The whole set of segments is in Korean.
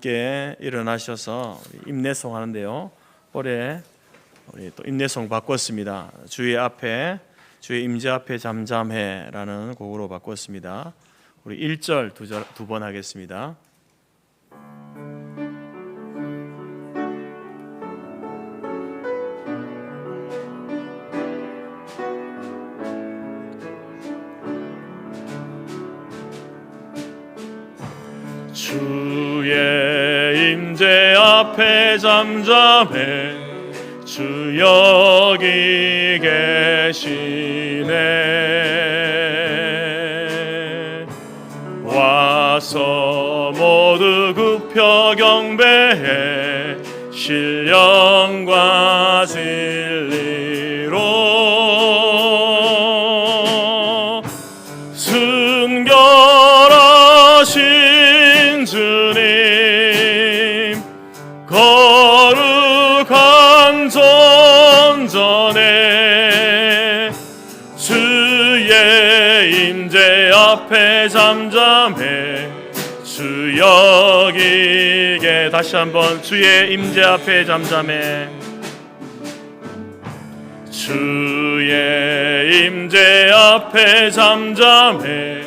함께 일어나셔서 임내송 하는데요. 올해 우리 또 임내송 바꿨습니다. 주의 임재 앞에 잠잠해라는 곡으로 바꿨습니다. 우리 1절 두 번 하겠습니다. 주의 임재 앞에 잠잠해 주 여기 계시네. 와서 모두 굽혀 경배해 신령과 진리로 순결하신 주님 거룩한 전전에 주의 임재 앞에 잠잠해 주 여기 다시 한번 주의 임재 앞에 잠잠해 주의 임재 앞에 잠잠해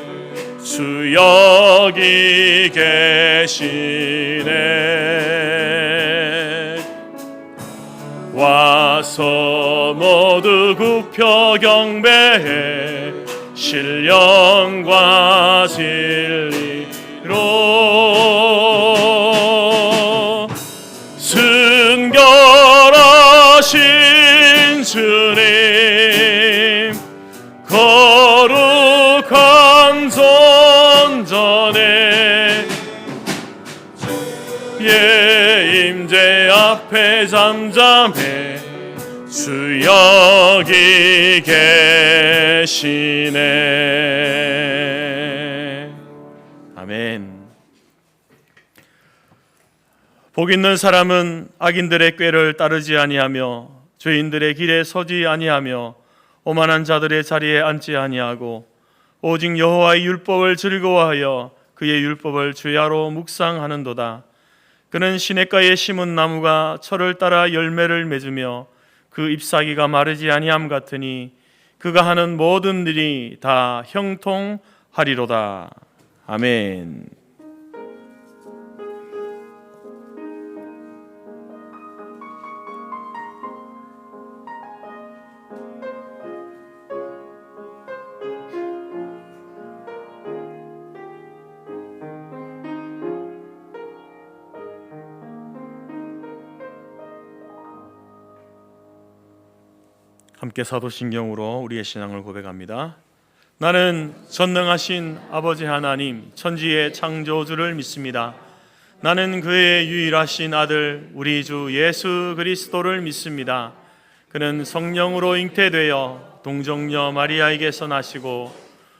주 여기 계시네. 와서 모두 굽혀 경배해 신령과 진리로 순결하신 주님 거룩한 전전에 예 임재 앞에 잠잠해 주 여기 계시네. 아멘. 복 있는 사람은 악인들의 꾀를 따르지 아니하며 죄인들의 길에 서지 아니하며 오만한 자들의 자리에 앉지 아니하고 오직 여호와의 율법을 즐거워하여 그의 율법을 주야로 묵상하는도다. 그는 시냇가에 심은 나무가 철을 따라 열매를 맺으며 그 잎사귀가 마르지 아니함 같으니 그가 하는 모든 일이 다 형통하리로다. 아멘. 함께 사도신경으로 우리의 신앙을 고백합니다. 나는 전능하신 아버지 하나님 천지의 창조주를 믿습니다. 나는 그의 유일하신 아들 우리 주 예수 그리스도를 믿습니다. 그는 성령으로 잉태되어 동정녀 마리아에게서 나시고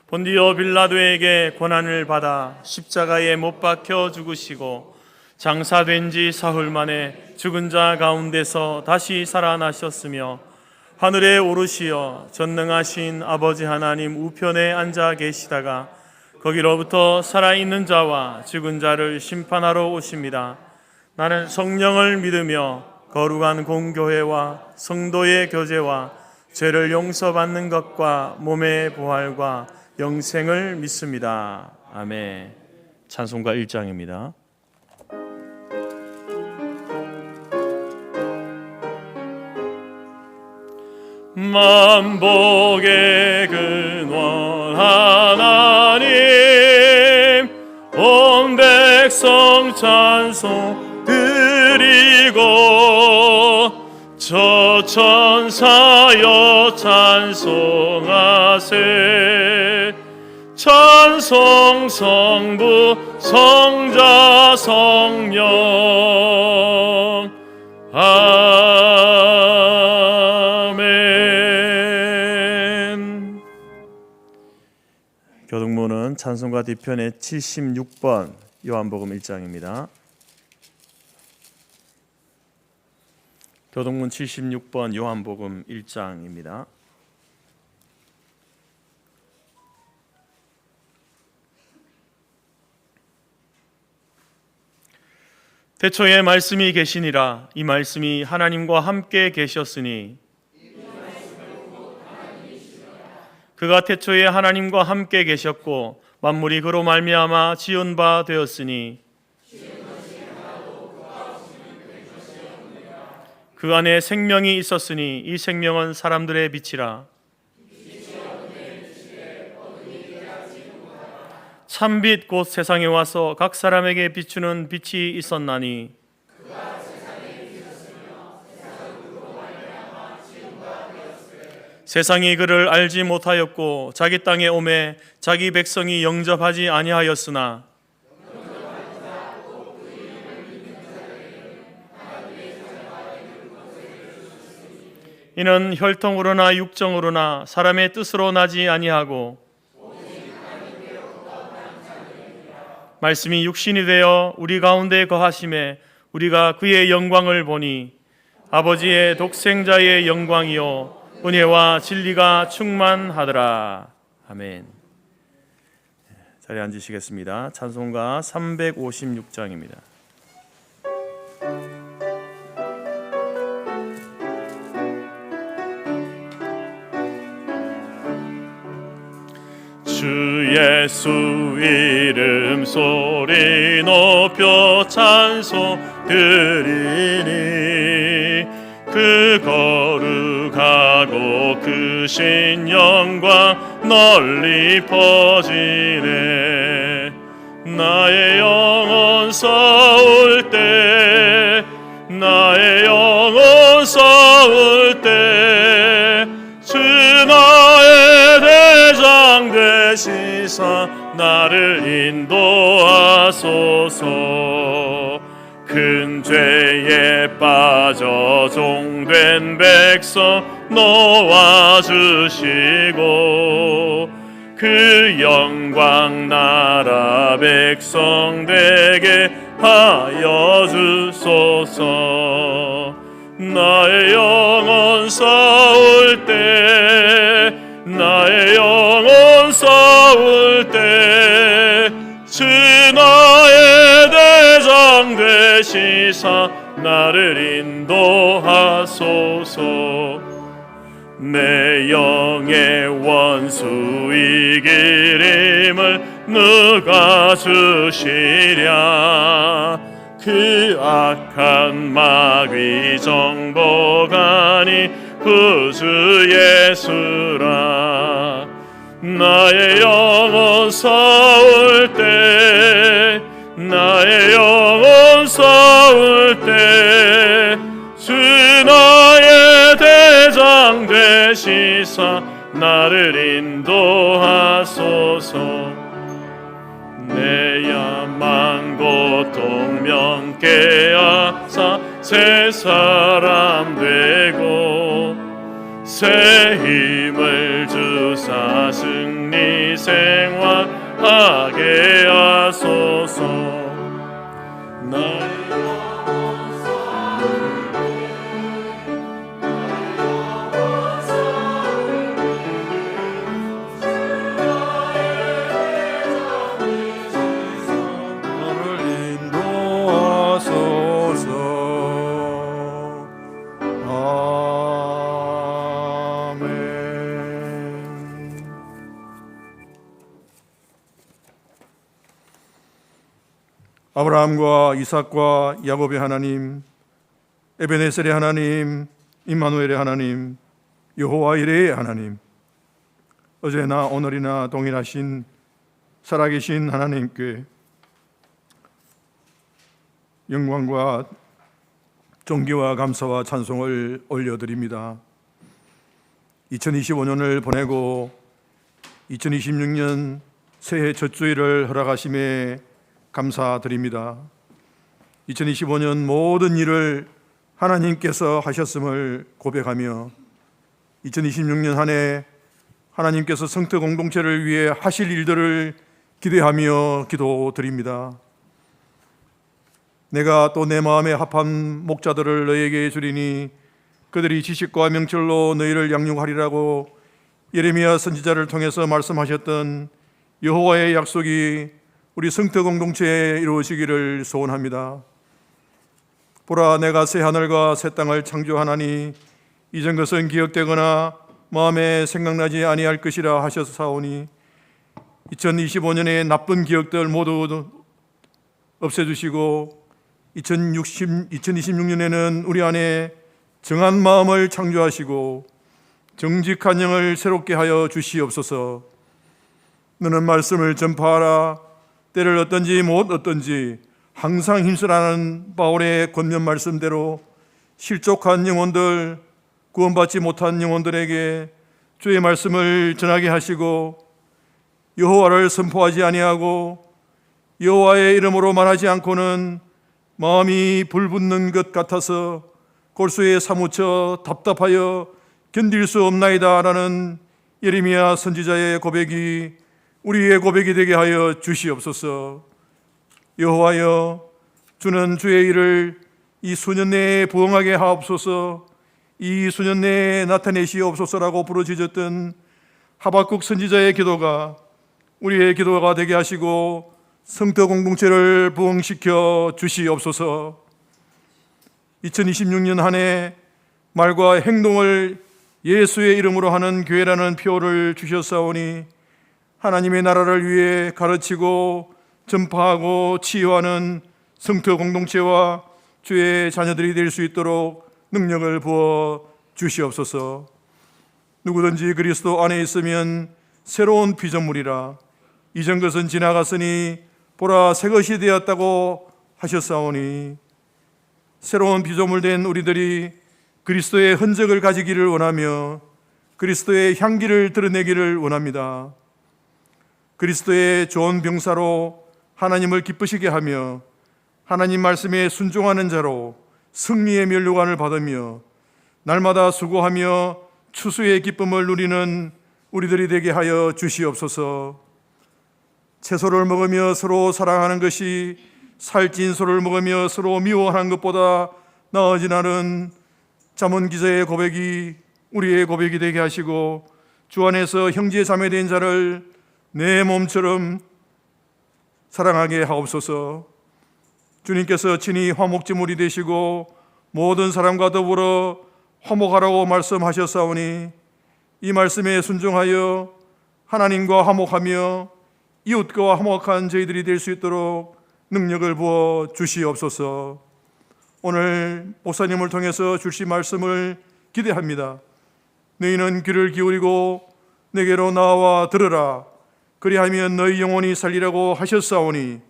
본디오 빌라도에게 고난을 받아 십자가에 못 박혀 죽으시고 장사된 지 사흘 만에 죽은 자 가운데서 다시 살아나셨으며 하늘에 오르시어 전능하신 아버지 하나님 우편에 앉아 계시다가 거기로부터 살아있는 자와 죽은 자를 심판하러 오십니다. 나는 성령을 믿으며 거룩한 공교회와 성도의 교제와 죄를 용서받는 것과 몸의 부활과 영생을 믿습니다. 아멘. 찬송가 1장입니다. 만복의 근원 하나님 온 백성 찬송 드리고 저 천사여 찬송하세 찬송 성부 성자 성령 아멘. 교동문은 찬송가 뒤편의 76번 요한복음 1장입니다. 교동문 76번 요한복음 1장입니다. 태초에 말씀이 계시니라. 이 말씀이 하나님과 함께 계셨으니 그가 태초에 하나님과 함께 계셨고 만물이 그로 말미암아 지은 바 되었으니 그 안에 생명이 있었으니 이 생명은 사람들의 빛이라. 참빛 곧 세상에 와서 각 사람에게 비추는 빛이 있었나니 세상이 그를 알지 못하였고 자기 땅에 오매 자기 백성이 영접하지 아니하였으나 이는 혈통으로나 육정으로나 사람의 뜻으로 나지 아니하고 말씀이 육신이 되어 우리 가운데 거하심에 우리가 그의 영광을 보니 아버지의 독생자의 영광이요 은혜와 진리가 충만하더라. 아멘. 자리에 앉으시겠습니다. 찬송가 356장입니다. 주 예수 이름 소리 높여 찬송 드리니 그 거룩하고 크신 영광 널리 퍼지네. 나의 영혼 싸울 때 나의 영혼 싸울 때 주 나의 대장 되시사 나를 인도하소서. 큰 죄에 빠져 종된 백성 놓아주시고 그 영광 나라 백성 되게 하여 주소서. 나의 영혼 싸울 때 나의 영혼 싸울 때 주 나의 대장 되시사 나를 인도하소서. 내 영의 원수 이기림을 누가 주시랴. 그 악한 마귀 정복하니 구주 예수라. 나의 영혼 싸울 때 나의 영혼 싸울 때 주 나의 대장 되시사 나를 인도하소서. 내 야만 고통 명케 하사 새 사람 되고 새 힘을 주사 승리 생활하게 하소서. 나의 아브라함과 이삭과 야곱의 하나님, 에베네셀의 하나님, 임마누엘의 하나님, 여호와 이레의 하나님, 어제나 오늘이나 동일하신 살아계신 하나님께 영광과 존귀와 감사와 찬송을 올려드립니다. 2025년을 보내고 2026년 새해 첫 주일을 허락하심에 감사드립니다. 2025년 모든 일을 하나님께서 하셨음을 고백하며 2026년 한 해 하나님께서 성도 공동체를 위해 하실 일들을 기대하며 기도드립니다. 내가 또 내 마음에 합한 목자들을 너에게 주리니 그들이 지식과 명철로 너희를 양육하리라고 예레미야 선지자를 통해서 말씀하셨던 여호와의 약속이 우리 성도 공동체에 이루어지기를 소원합니다. 보라, 내가 새 하늘과 새 땅을 창조하나니 이전 것은 기억되거나 마음에 생각나지 아니할 것이라 하셨사오니 2025년의 나쁜 기억들 모두 없애주시고 2026년에는 우리 안에 정한 마음을 창조하시고 정직한 영을 새롭게 하여 주시옵소서. 너는 말씀을 전파하라. 때를 어떤지 못 어떤지 항상 힘쓰라는 바울의 권면 말씀대로 실족한 영혼들, 구원받지 못한 영혼들에게 주의 말씀을 전하게 하시고 여호와를 선포하지 아니하고 여호와의 이름으로 말하지 않고는 마음이 불붙는 것 같아서 골수에 사무쳐 답답하여 견딜 수 없나이다 라는 예레미야 선지자의 고백이 우리의 고백이 되게 하여 주시옵소서. 여호와여, 주는 주의 일을 이 수년 내에 부응하게 하옵소서. 이 수년 내에 나타내시옵소서라고 부르짖었던 하박국 선지자의 기도가 우리의 기도가 되게 하시고 성도 공동체를 부흥시켜 주시옵소서. 2026년 한 해 말과 행동을 예수의 이름으로 하는 교회라는 표를 주셨사오니 하나님의 나라를 위해 가르치고 전파하고 치유하는 성도 공동체와 주의 자녀들이 될 수 있도록 능력을 부어 주시옵소서. 누구든지 그리스도 안에 있으면 새로운 피조물이라. 이전 것은 지나갔으니 보라, 새 것이 되었다고 하셨사오니 새로운 피조물 된 우리들이 그리스도의 흔적을 가지기를 원하며 그리스도의 향기를 드러내기를 원합니다. 그리스도의 좋은 병사로 하나님을 기쁘시게 하며 하나님 말씀에 순종하는 자로 승리의 면류관을 받으며 날마다 수고하며 추수의 기쁨을 누리는 우리들이 되게 하여 주시옵소서. 채소를 먹으며 서로 사랑하는 것이 살찐 소를 먹으며 서로 미워하는 것보다 나아지나는 잠언 기자의 고백이 우리의 고백이 되게 하시고 주 안에서 형제 자매 된 자를 내 몸처럼 사랑하게 하옵소서. 주님께서 친히 화목제물이 되시고 모든 사람과 더불어 화목하라고 말씀하셨사오니 이 말씀에 순종하여 하나님과 화목하며 이웃과 화목한 저희들이 될 수 있도록 능력을 부어 주시옵소서. 오늘 목사님을 통해서 주실 말씀을 기대합니다. 너희는 귀를 기울이고 내게로 나와 들으라. 그리하면 너희 영혼이 살리라고 하셨사오니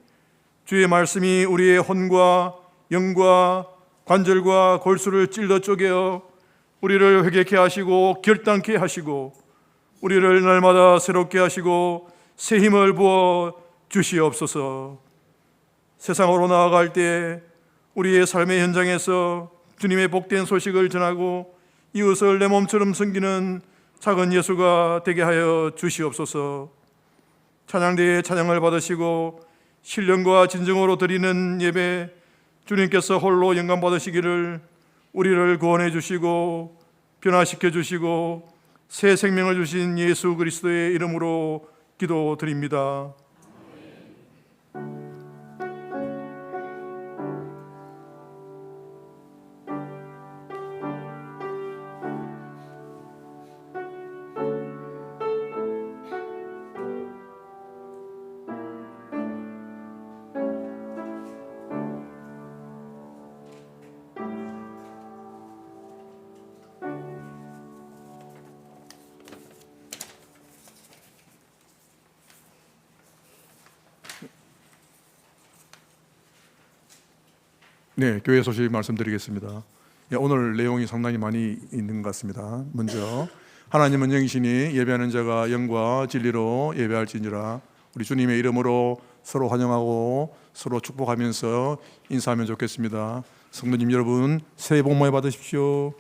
주의 말씀이 우리의 혼과 영과 관절과 골수를 찔러 쪼개어 우리를 회개케 하시고 결단케 하시고 우리를 날마다 새롭게 하시고 새 힘을 부어 주시옵소서. 세상으로 나아갈 때 우리의 삶의 현장에서 주님의 복된 소식을 전하고 이웃을 내 몸처럼 섬기는 작은 예수가 되게 하여 주시옵소서. 찬양대의 찬양을 받으시고 신령과 진정으로 드리는 예배 주님께서 홀로 영광 받으시기를 우리를 구원해 주시고 변화시켜 주시고 새 생명을 주신 예수 그리스도의 이름으로 기도드립니다. 네, 교회 소식 말씀드리겠습니다. 오늘 내용이 상당히 많이 있는 것 같습니다. 먼저 하나님은 영이시니 예배하는 자가 영과 진리로 예배할지니라. 우리 주님의 이름으로 서로 환영하고 서로 축복하면서 인사하면 좋겠습니다. 성도님 여러분, 새해 복 많이 받으십시오.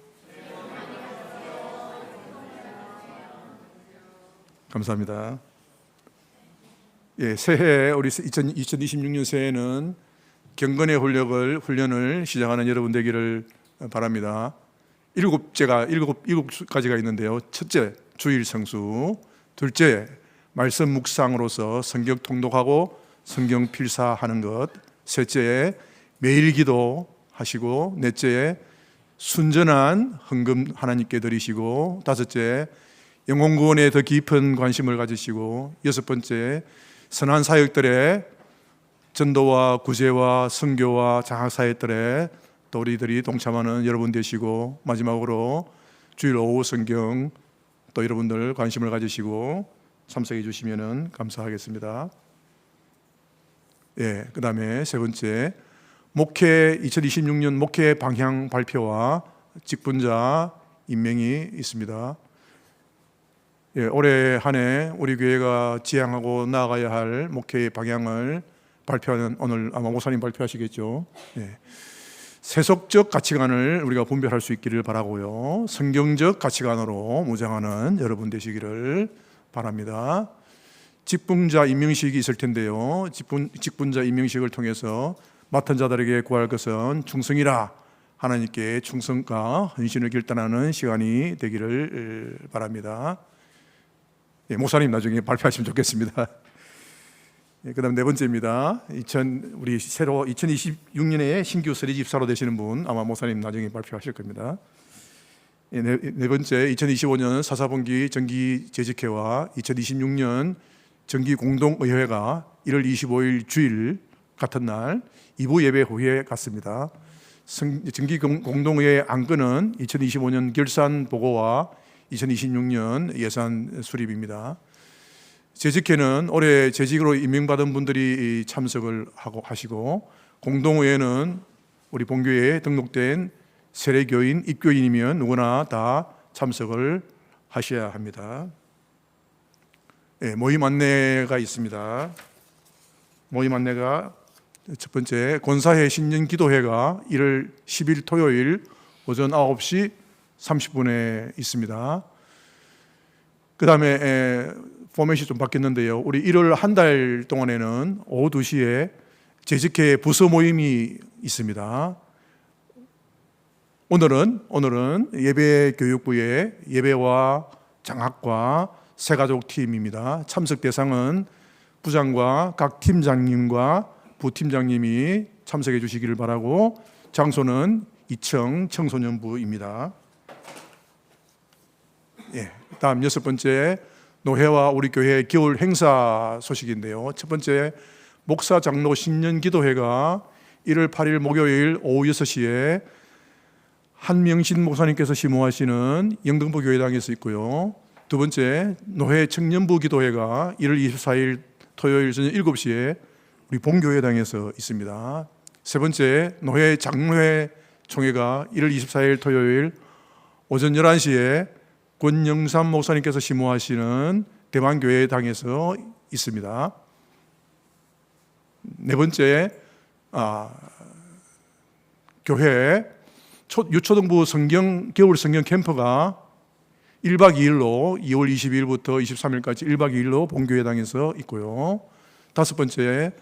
감사합니다. 새해 우리 2026년 새해는 경건의 훈련을 시작하는 여러분 되기를 바랍니다. 일곱 가지가 있는데요. 첫째, 주일 성수. 둘째, 말씀 묵상으로서 성경 통독하고 성경 필사하는 것. 셋째, 매일 기도하는 하시고, 넷째 순전한 헌금 하나님께 드리시고, 다섯째 영혼 구원에 더 깊은 관심을 가지시고, 여섯 번째 선한 사역들의 전도와 구제와 선교와 장학사역들에 또 우리들이 동참하는 여러분 되시고, 마지막으로 주일 오후 성경 또 여러분들 관심을 가지시고 참석해 주시면 감사하겠습니다. 예, 그 다음에 세 번째, 2026년 목회 방향 발표와 직분자 임명이 있습니다. 예, 올해 한 해 우리 교회가 지향하고 나아가야 할 목회의 방향을 발표하는, 오늘 아마 목사님 발표하시겠죠. 예. 세속적 가치관을 우리가 분별할 수 있기를 바라고요, 성경적 가치관으로 무장하는 여러분 되시기를 바랍니다. 직분자 임명식이 있을 텐데요, 직분자 임명식을 통해서 맡은 자들에게 구할 것은 충성이라, 하나님께 충성과 헌신을 결단하는 시간이 되기를 바랍니다. 예, 목사님 나중에 발표하시면 좋겠습니다. 예, 그다음 네 번째입니다. 우리 새로 2026년에 신규 서리 집사로 되시는 분, 아마 목사님 나중에 발표하실 겁니다. 예, 네 번째, 2025년 사사분기 정기 재직회와 2026년 정기 공동의회가 1월 25일 주일 같은 날 2부 예배 후에 갔습니다. 정기 공동의회 안건은 2025년 결산 보고와 2026년 예산 수립입니다. 재직회는 올해 재직으로 임명받은 분들이 참석을 하시고, 공동의회는 우리 본교회에 등록된 세례교인, 입교인이면 누구나 다 참석을 하셔야 합니다. 예, 모임 안내가 있습니다. 모임 안내가 첫 번째, 권사회 신년기도회가 1월 10일 토요일 오전 9시 30분에 있습니다. 그 다음에 포맷이 좀 바뀌었는데요, 우리 1월 한 달 동안에는 오후 2시에 재직회 부서 모임이 있습니다. 오늘은 예배교육부의 예배와 장학과 새가족팀입니다. 참석 대상은 부장과 각 팀장님과 부팀장님이 참석해 주시기를 바라고, 장소는 2층 청소년부입니다. 예, 다음 여섯 번째, 노회와 우리 교회 겨울 행사 소식인데요, 첫 번째, 목사 장로 신년 기도회가 1월 8일 목요일 오후 6시에 한명신 목사님께서 심호하시는 영등포 교회당에서 있고요. 두 번째, 노회 청년부 기도회가 1월 24일 토요일 저녁 7시에 우리 본교회당에서 있습니다. 세 번째, 노회 장로회 총회가 1월 24일 토요일 오전 11시에 권영삼 목사님께서 심호하시는 대만교회당에서 있습니다. 네 번째, 교회 유초등부 겨울 성경 캠프가 1박 2일로 2월 22일부터 23일까지 1박 2일로 본교회당에서 있고요. 다섯 번째,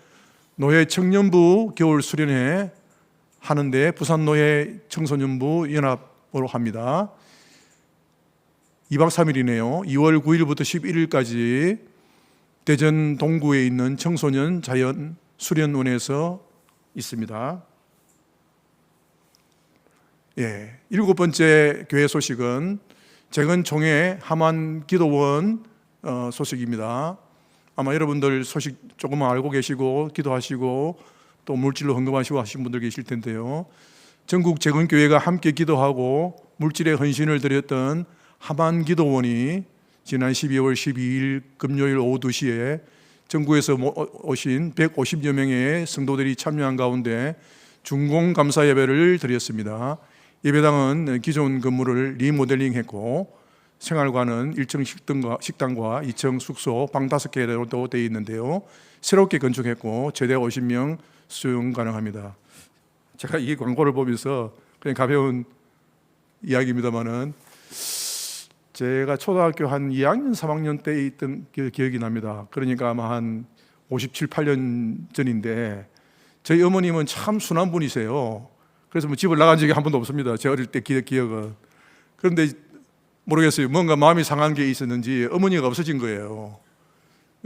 노회 청년부 겨울 수련회 하는데 부산노회 청소년부 연합으로 합니다. 2박 3일이네요. 2월 9일부터 11일까지 대전 동구에 있는 청소년 자연 수련원에서 있습니다. 예, 일곱 번째 교회 소식은 재건 총회 함안 기도원 소식입니다. 아마 여러분들 소식 조금만 알고 계시고 기도하시고 또 물질로 헌금하시고 하신 분들 계실 텐데요, 전국 재건교회가 함께 기도하고 물질의 헌신을 드렸던 함안 기도원이 지난 12월 12일 금요일 오후 2시에 전국에서 오신 150여 명의 성도들이 참여한 가운데 중공 감사 예배를 드렸습니다. 예배당은 기존 건물을 리모델링했고 생활관은 1층 식당과 2층 숙소 방 5개로 되어 있는데요, 새롭게 건축했고 최대 50명 수용 가능합니다. 제가 이 광고를 보면서 그냥 가벼운 이야기입니다만은 제가 초등학교 한 2학년 3학년 때 있던 기억이 납니다. 그러니까 아마 한 57, 8년 전인데 저희 어머님은 참 순한 분이세요. 그래서 뭐 집을 나간 적이 한 번도 없습니다. 제 어릴 때 기억은. 그런데 모르겠어요, 뭔가 마음이 상한 게 있었는지 어머니가 없어진 거예요.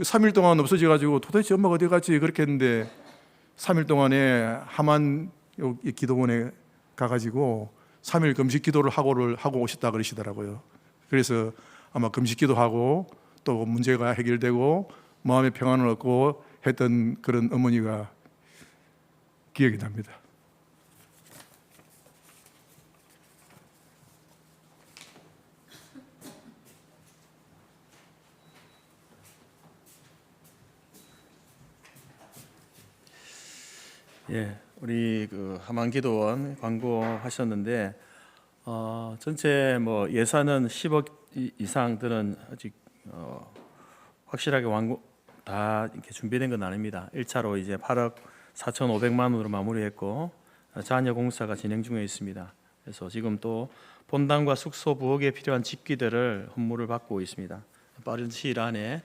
3일 동안 없어져가지고 도대체 엄마가 어디 갔지 그렇게 했는데 3일 동안에 함안 기도원에 가가지고 3일 금식 기도를 하고 오셨다 그러시더라고요. 그래서 아마 금식 기도하고 또 문제가 해결되고 마음의 평안을 얻고 했던 그런 어머니가 기억이 납니다. 예, 우리 그 하만기도원 광고하셨는데 전체 뭐 예산은 10억 이상들은 아직 확실하게 완공 다 이렇게 준비된 건 아닙니다. 1차로 이제 8억 4,500만 원으로 마무리했고 잔여 공사가 진행 중에 있습니다. 그래서 지금 또 본당과 숙소 부엌에 필요한 집기들을 헌물을 받고 있습니다. 빠른 시일 안에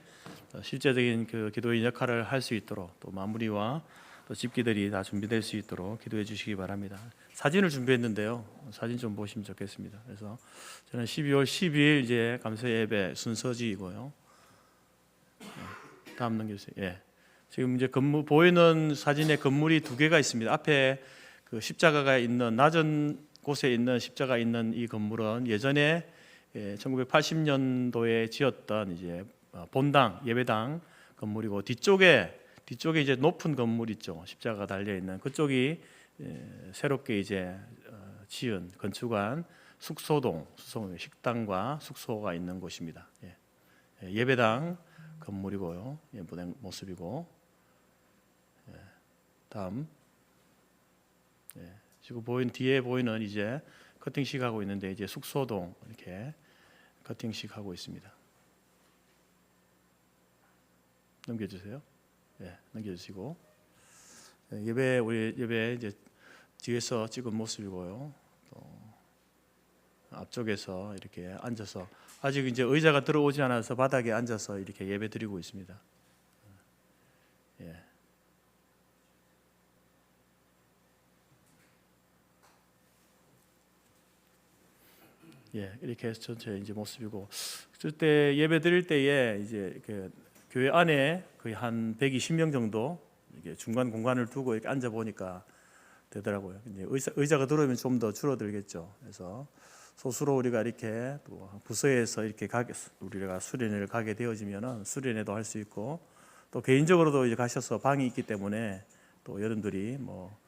실제적인 그 기도의 역할을 할 수 있도록 또 마무리와 또 집기들이 다 준비될 수 있도록 기도해 주시기 바랍니다. 사진을 준비했는데요. 사진 좀 보시면 좋겠습니다. 그래서 저는 12월 12일 이제 감사 예배 순서지이고요. 다음 넘겨주세요. 예. 지금 이제 건물 보이는 사진에 건물이 두 개가 있습니다. 앞에 그 십자가가 있는 낮은 곳에 있는 십자가 있는 이 건물은 예전에 1980년도에 지었던 이제 본당 예배당 건물이고 뒤쪽에 이제 높은 건물 있죠. 십자가가 달려 있는 그쪽이 새롭게 이제 지은 건축한 숙소동 식당과 숙소가 있는 곳입니다. 예배당 건물이고요. 예배당 모습이고 다음 지금 뒤에 보이는 이제 커팅식 하고 있는데 이제 숙소동 이렇게 커팅식 하고 있습니다. 넘겨주세요. 넘겨주시고 우리 예배 이제 뒤에서 찍은 모습이고요. 또 앞쪽에서 이렇게 앉아서 아직 이제 의자가 들어오지 않아서 바닥에 앉아서 이렇게 예배 드리고 있습니다. 이렇게 해서 전체 이제 모습이고 그때 예배 드릴 때에 이제 그 교회 안에 거의 한 120명 정도 이렇게 중간 공간을 두고 이렇게 앉아 보니까 되더라고요. 이제 의자가 들어오면 좀 더 줄어들겠죠. 그래서 소수로 우리가 이렇게 또 부서에서 이렇게 우리가 수련회를 가게 되어지면은 수련회도 할 수 있고 또 개인적으로도 이제 가셔서 방이 있기 때문에 또 여러분들이 뭐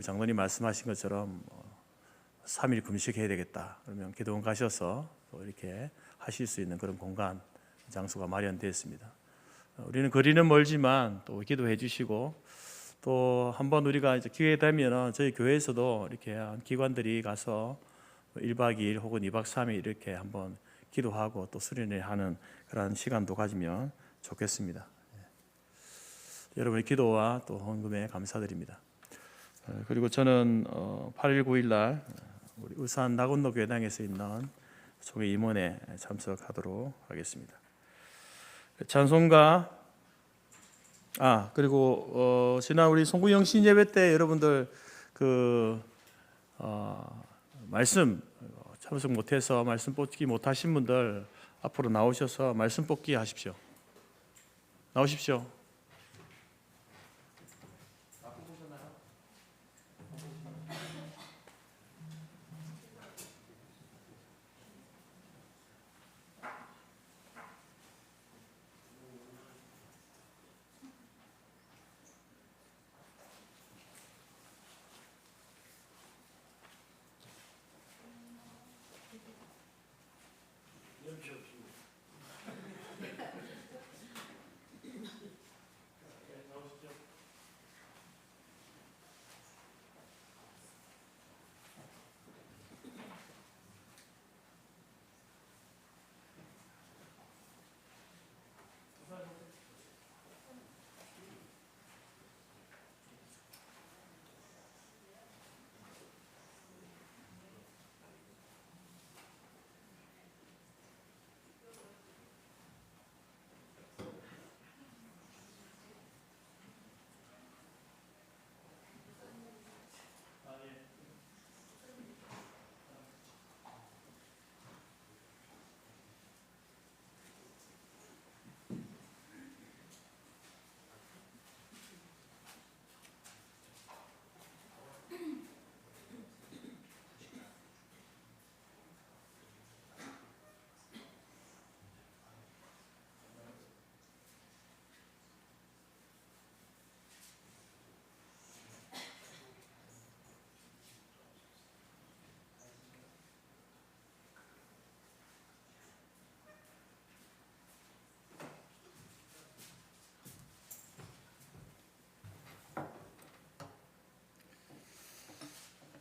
장로님 말씀하신 것처럼 3일 금식해야 되겠다 그러면 기도원 가셔서 또 이렇게 하실 수 있는 그런 공간 장소가 마련되었습니다. 우리는 거리는 멀지만 또 기도해 주시고 또 한번 우리가 이제 기회 되면은 저희 교회에서도 이렇게 기관들이 가서 1박 2일 혹은 2박 3일 이렇게 한번 기도하고 또 수련회 하는 그런 시간도 가지면 좋겠습니다. 여러분의 기도와 또 헌금에 감사드립니다. 그리고 저는 8일 9일 날 우리 울산 낙원로 교회당에서 있는 총회 임원에 참석하도록 하겠습니다. 찬송가 그리고 지난 우리 송구영 신예배 때 여러분들 그 말씀 참석 못해서 말씀 뽑기 못하신 분들 앞으로 나오셔서 말씀 뽑기 하십시오. 나오십시오.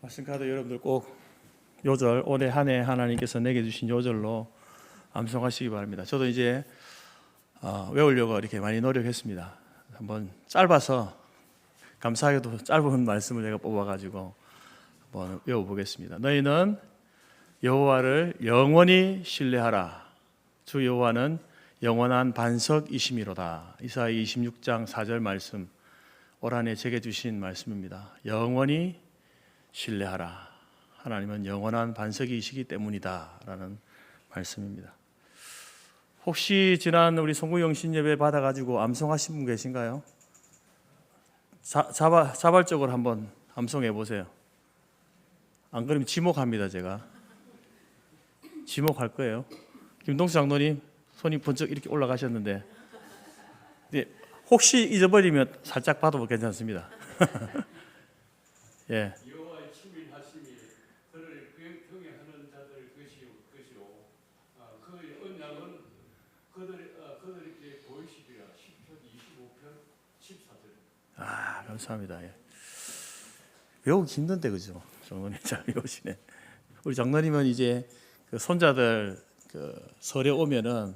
말씀 카드 여러분들 꼭 요절 올해 한 해 하나님께서 내게 주신 요절로 암송하시기 바랍니다. 저도 이제 외우려고 이렇게 많이 노력했습니다. 한번 짧아서 감사하게도 짧은 말씀을 제가 뽑아가지고 한번 외워보겠습니다. 너희는 여호와를 영원히 신뢰하라. 주 여호와는 영원한 반석이심이로다. 이사야 26장 4절 말씀, 올 한 해 제게 주신 말씀입니다. 영원히 신뢰하라. 하나님은 영원한 반석이시기 때문이다 라는 말씀입니다. 혹시 지난 우리 송구영신 예배 받아가지고 암송하신 분 계신가요? 자발적으로 한번 암송해 보세요. 안 그러면 지목합니다. 제가 지목할 거예요. 김동수 장로님 손이 번쩍 이렇게 올라가셨는데 혹시 잊어버리면 살짝 봐도 괜찮습니다. 예. 여호와의 친밀하심이 그를 경외하는 자들 것이요 그 언약은 그들에게 보이시리라. 시편 25편 14절. 감사합니다. 예. 외우기 힘든데 그죠? 장로님 잘 외우시네. 우리 장로님은 이제 그 손자들 그 설에 오면은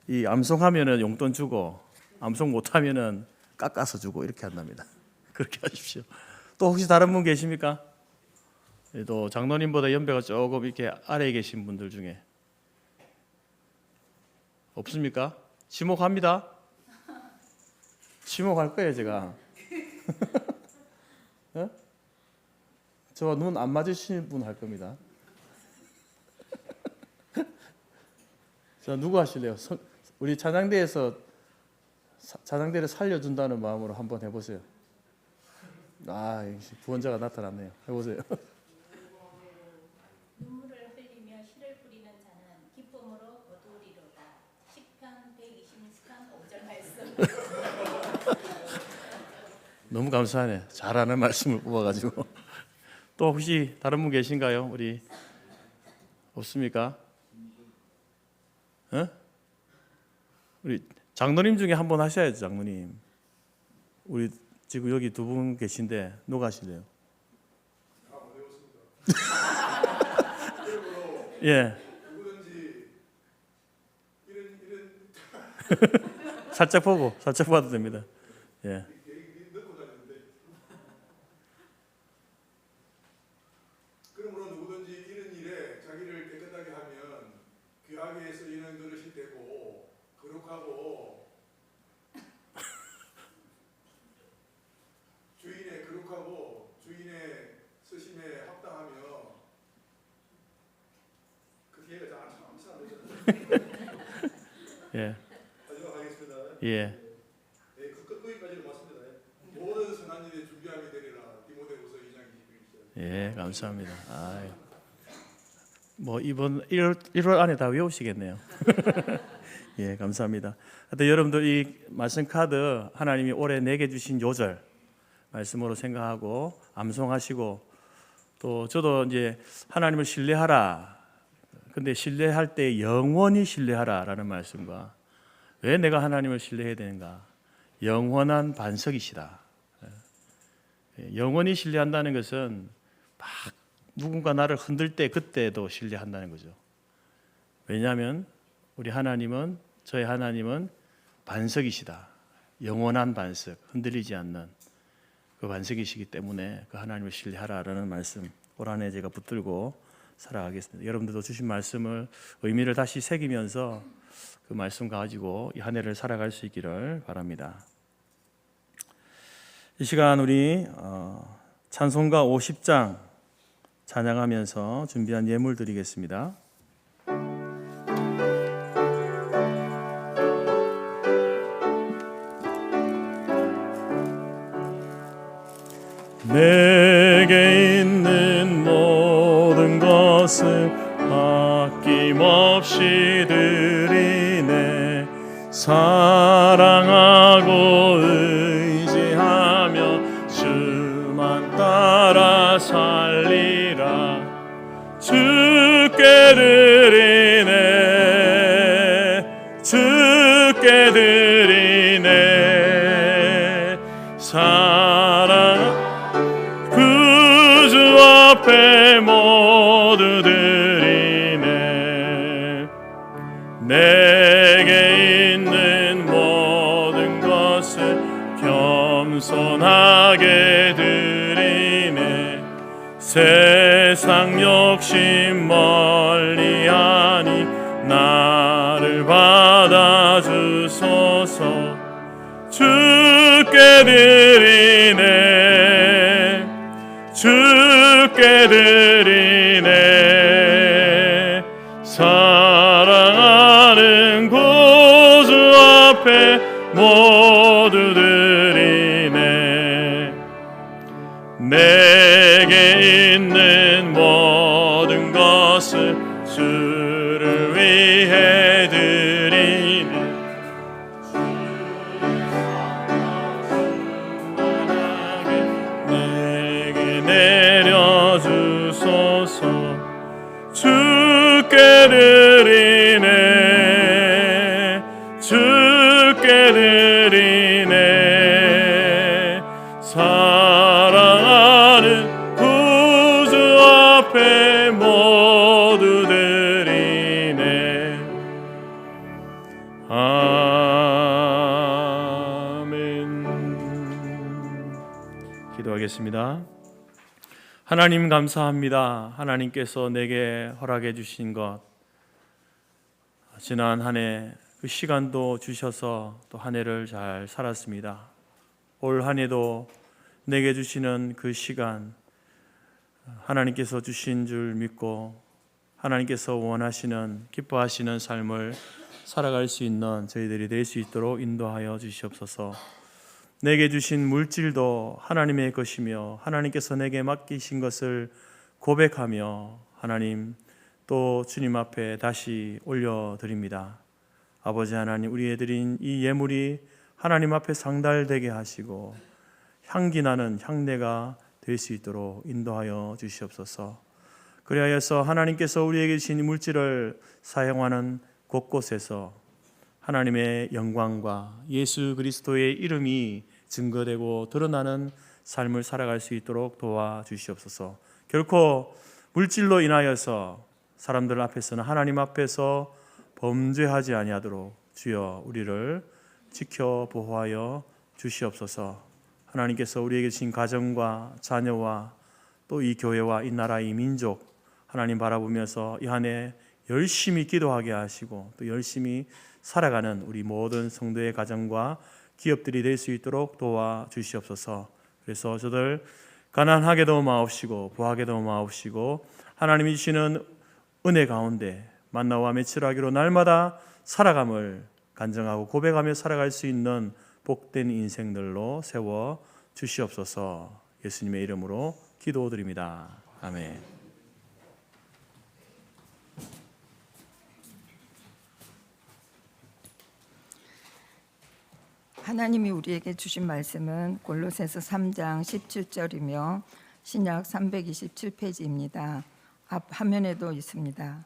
이 암송하면은 용돈 주고 암송 못하면은 깎아서 주고 이렇게 한답니다. 그렇게 하십시오. 또 혹시 다른 분 계십니까? 또 장로님보다 연배가 조금 이렇게 아래에 계신 분들 중에 없습니까? 지목합니다. 지목할 거예요 제가. 어? 저와 눈 안 맞으시는 분 할 겁니다. 자, 누구 하실래요? 우리 찬양대에서 찬양대를 살려준다는 마음으로 한번 해보세요. 역시 구원자가 나타났네요. 해보세요. 눈물을 흘리며 씨를 뿌리는 자는 기쁨으로 거두리로다. 시편 123편 5절 말씀. 너무 감사하네. 잘하는 말씀을 뽑아가지고. 또 혹시 다른 분 계신가요? 우리 없습니까? 어? 우리 장로님 중에 한 번 하셔야죠. 장로님. 우리 지금 여기 두 분 계신데 누가 하실래요? 예. 살짝 봐도 됩니다. 예. 그러므로 누구든지 이런 일에 자기를 깨끗하게 하면 귀하게 쓰이는 그릇이 되고 거룩하고 주인의 쓰심에 합당하며 그 기회가 참 예. 마지막 하겠습니다. 예. 네, 거기까지는 맞습니다. 모든 선한 일에 준비하게 되리라. 디모데후서 2장 21절. 예, 감사합니다. 뭐 이번 1월 안에 다 외우시겠네요. 예, 감사합니다. 하여튼 여러분들 이 말씀 카드 하나님이 올해 내게 주신 요절 말씀으로 생각하고 암송하시고 또 저도 이제 하나님을 신뢰하라. 근데 신뢰할 때 영원히 신뢰하라라는 말씀과 왜 내가 하나님을 신뢰해야 되는가? 영원한 반석이시다. 영원히 신뢰한다는 것은 막 누군가 나를 흔들 때 그때도 신뢰한다는 거죠. 왜냐하면 우리 하나님은 저희 하나님은 반석이시다. 영원한 반석, 흔들리지 않는 그 반석이시기 때문에 그 하나님을 신뢰하라라는 말씀 올 한 해 제가 붙들고 살아가겠습니다. 여러분들도 주신 말씀을 의미를 다시 새기면서 그 말씀 가지고 이 한 해를 살아갈 수 있기를 바랍니다. 이 시간 우리 찬송가 50장 찬양하면서 준비한 예물 드리겠습니다. 내게 있는 모든 것을 아낌없이 드리네. 사랑하고 의지하며 주만 따라 살리라. 주께 드리네. 주께 드리네. 사랑 구주와 앞에 모두 드리네. 내게 있는 모든 것을 겸손하게 드리네. 세상 욕심 멀리하니 나를 받아주소서. 주께 드리네. 주께 드리네. 사랑하는 구주 앞에 모두 드리네. 내게 있는 모든 것을 주를 위해 드리네. 내게 내려주소서. 주께 드리네. 주께 드리네. 사랑하는 구주 앞에 모두 드리네. 아멘. 기도하겠습니다. 하나님 감사합니다. 하나님께서 내게 허락해 주신 것, 지난 한 해 그 시간도 주셔서 또 한 해를 잘 살았습니다. 올 한 해도 내게 주시는 그 시간, 하나님께서 주신 줄 믿고 하나님께서 원하시는, 기뻐하시는 삶을 살아갈 수 있는 저희들이 될 수 있도록 인도하여 주시옵소서. 내게 주신 물질도 하나님의 것이며 하나님께서 내게 맡기신 것을 고백하며 하나님 또 주님 앞에 다시 올려드립니다. 아버지 하나님, 우리의 드린 이 예물이 하나님 앞에 상달되게 하시고 향기 나는 향내가 될 수 있도록 인도하여 주시옵소서. 그리하여서 하나님께서 우리에게 주신 이 물질을 사용하는 곳곳에서 하나님의 영광과 예수 그리스도의 이름이 증거되고 드러나는 삶을 살아갈 수 있도록 도와주시옵소서. 결코 물질로 인하여서 사람들 앞에서는 하나님 앞에서 범죄하지 아니하도록 주여 우리를 지켜 보호하여 주시옵소서. 하나님께서 우리에게 주신 가정과 자녀와 또 이 교회와 이 나라 이 민족 하나님 바라보면서 이 한 해 열심히 기도하게 하시고 또 열심히 살아가는 우리 모든 성도의 가정과 기업들이 될 수 있도록 도와주시옵소서. 그래서 저들 가난하게도 마옵시고 부하게도 마옵시고 하나님이 주시는 은혜 가운데 만나와 매칠하기로 날마다 살아감을 간증하고 고백하며 살아갈 수 있는 복된 인생들로 세워 주시옵소서. 예수님의 이름으로 기도드립니다. 아멘. 하나님이 우리에게 주신 말씀은 골로새서 3장 17절이며 신약 327페이지입니다. 앞 화면에도 있습니다.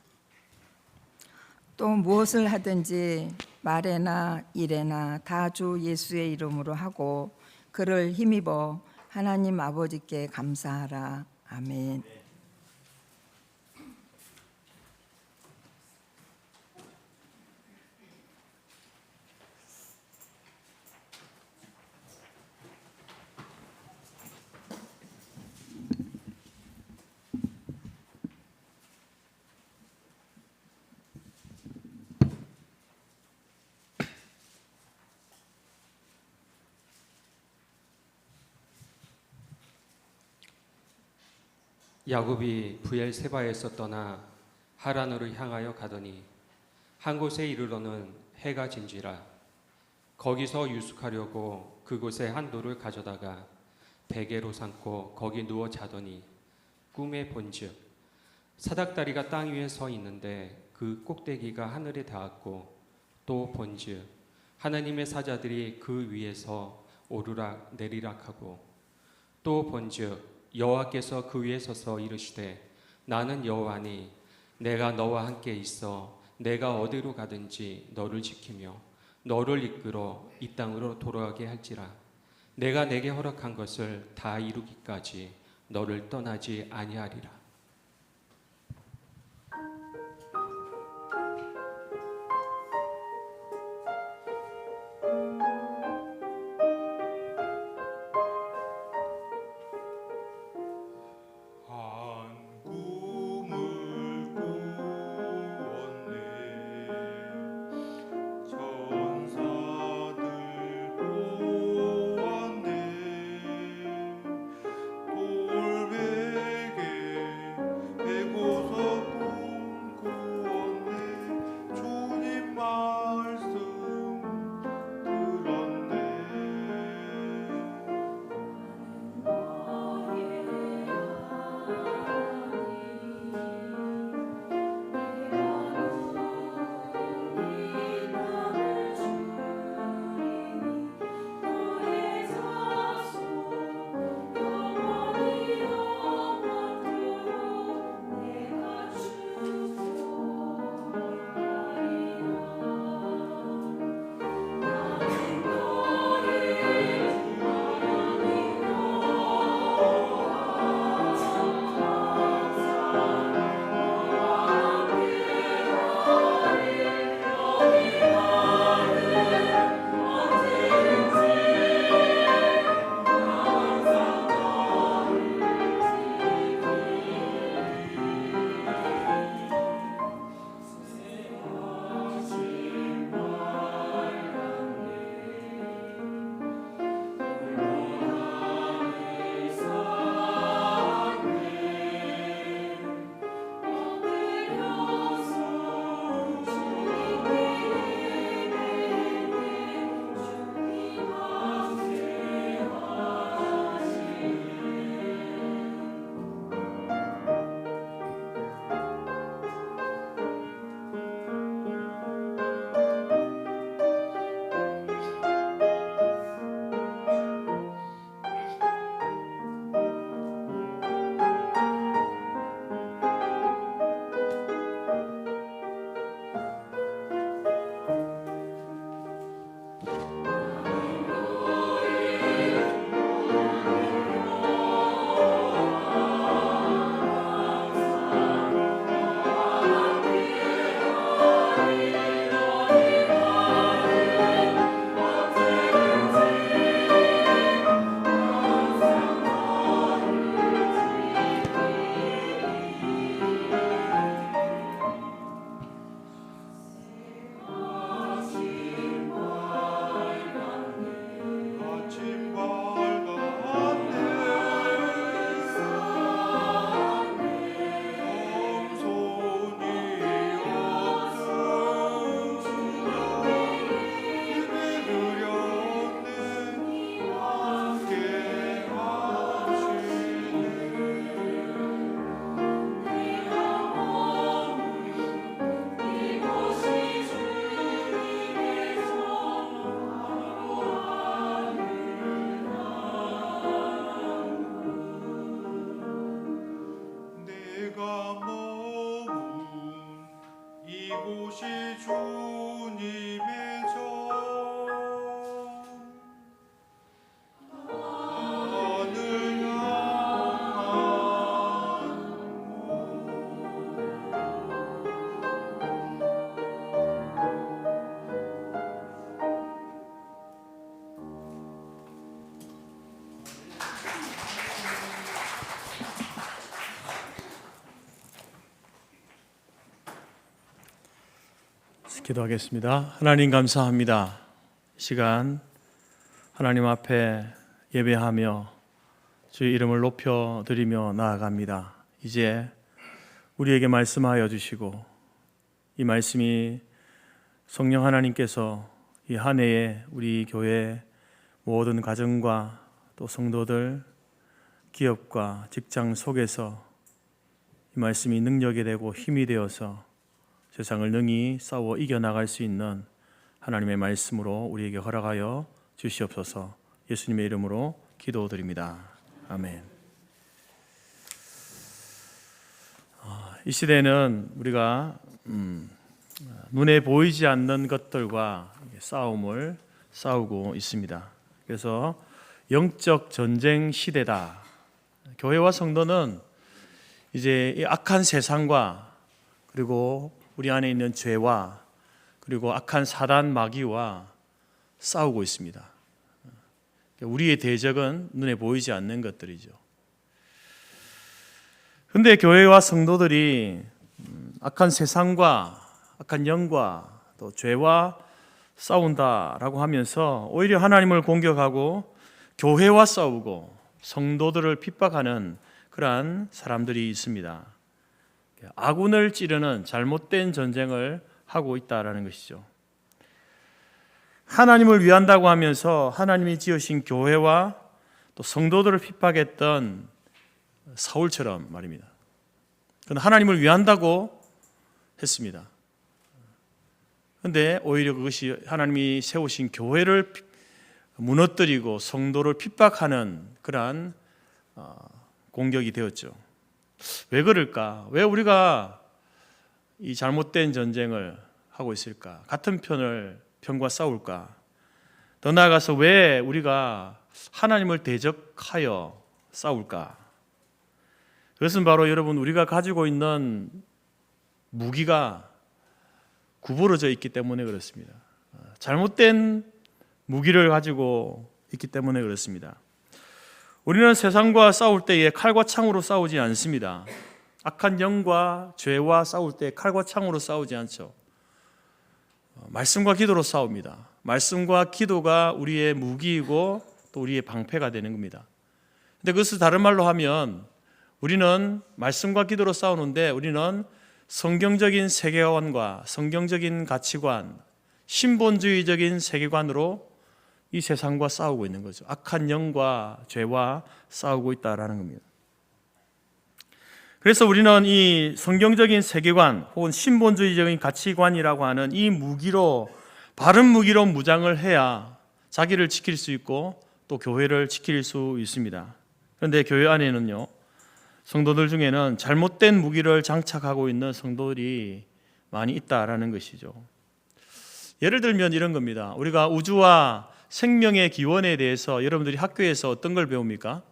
또 무엇을 하든지 말에나 일에나 다 주 예수의 이름으로 하고 그를 힘입어 하나님 아버지께 감사하라. 아멘. 야곱이 브엘세바에서 떠나 하란으로 향하여 가더니 한 곳에 이르러는 해가 진지라. 거기서 유숙하려고 그곳에 한 돌을 가져다가 베개로 삼고 거기 누워 자더니 꿈에 본즉 사닥다리가 땅 위에 서 있는데 그 꼭대기가 하늘에 닿았고 또 본즉 하나님의 사자들이 그 위에서 오르락 내리락하고 또 본즉 여호와께서 그 위에 서서 이르시되 나는 여호와니 내가 너와 함께 있어 내가 어디로 가든지 너를 지키며 너를 이끌어 이 땅으로 돌아가게 할지라. 내가 내게 허락한 것을 다 이루기까지 너를 떠나지 아니하리라. 한 꿈을 꾸었네 천사들 보았네 돌베개 베고서 꿈꾸었네 주님 말씀 들었네 아침 밝았네 겸손히 없음 예배드렸네 함께 내가 머문 이곳이 주님의 전 하늘 향한 기도하겠습니다. 하나님 감사합니다. 이 시간 하나님 앞에 예배하며 주의 이름을 높여드리며 나아갑니다. 이제 우리에게 말씀하여 주시고 이 말씀이 성령 하나님께서 이 한 해에 우리 교회 모든 가정과 또 성도들, 기업과 직장 속에서 이 말씀이 능력이 되고 힘이 되어서 세상을 능히 싸워 이겨나갈 수 있는 하나님의 말씀으로 우리에게 허락하여 주시옵소서. 예수님의 이름으로 기도드립니다. 아멘. 이 시대는 우리가 눈에 보이지 않는 것들과 싸움을 싸우고 있습니다. 그래서 영적 전쟁 시대다 교회와 성도는 이제 이 악한 세상과 그리고 우리 안에 있는 죄와 그리고 악한 사단 마귀와 싸우고 있습니다. 우리의 대적은 눈에 보이지 않는 것들이죠. 그런데 교회와 성도들이 악한 세상과 악한 영과 또 죄와 싸운다라고 하면서 오히려 하나님을 공격하고 교회와 싸우고 성도들을 핍박하는 그러한 사람들이 있습니다. 아군을 찌르는 잘못된 전쟁을 하고 있다라는 것이죠. 하나님을 위한다고 하면서 하나님이 지으신 교회와 또 성도들을 핍박했던 사울처럼 말입니다. 그는 하나님을 위한다고 했습니다. 그런데 오히려 그것이 하나님이 세우신 교회를 무너뜨리고 성도를 핍박하는 그러한 공격이 되었죠. 왜 그럴까? 왜 우리가 이 잘못된 전쟁을 하고 있을까? 같은 편과 싸울까? 더 나아가서 왜 우리가 하나님을 대적하여 싸울까? 그것은 바로 여러분 우리가 가지고 있는 무기가 구부러져 있기 때문에 그렇습니다. 잘못된 무기를 가지고 있기 때문에 그렇습니다. 우리는 세상과 싸울 때에 칼과 창으로 싸우지 않습니다. 악한 영과 죄와 싸울 때 칼과 창으로 싸우지 않죠. 말씀과 기도로 싸웁니다. 말씀과 기도가 우리의 무기이고 또 우리의 방패가 되는 겁니다. 근데 그것을 다른 말로 하면 우리는 말씀과 기도로 싸우는데 우리는 성경적인 세계관과 성경적인 가치관, 신본주의적인 세계관으로 이 세상과 싸우고 있는 거죠. 악한 영과 죄와 싸우고 있다라는 겁니다. 그래서 우리는 이 성경적인 세계관 혹은 신본주의적인 가치관이라고 하는 이 무기로 바른 무기로 무장을 해야 자기를 지킬 수 있고 또 교회를 지킬 수 있습니다. 그런데 교회 안에는요, 성도들 중에는 잘못된 무기를 장착하고 있는 성도들이 많이 있다라는 것이죠. 예를 들면 이런 겁니다. 우리가 우주와 생명의 기원에 대해서 여러분들이 학교에서 어떤 걸 배웁니까?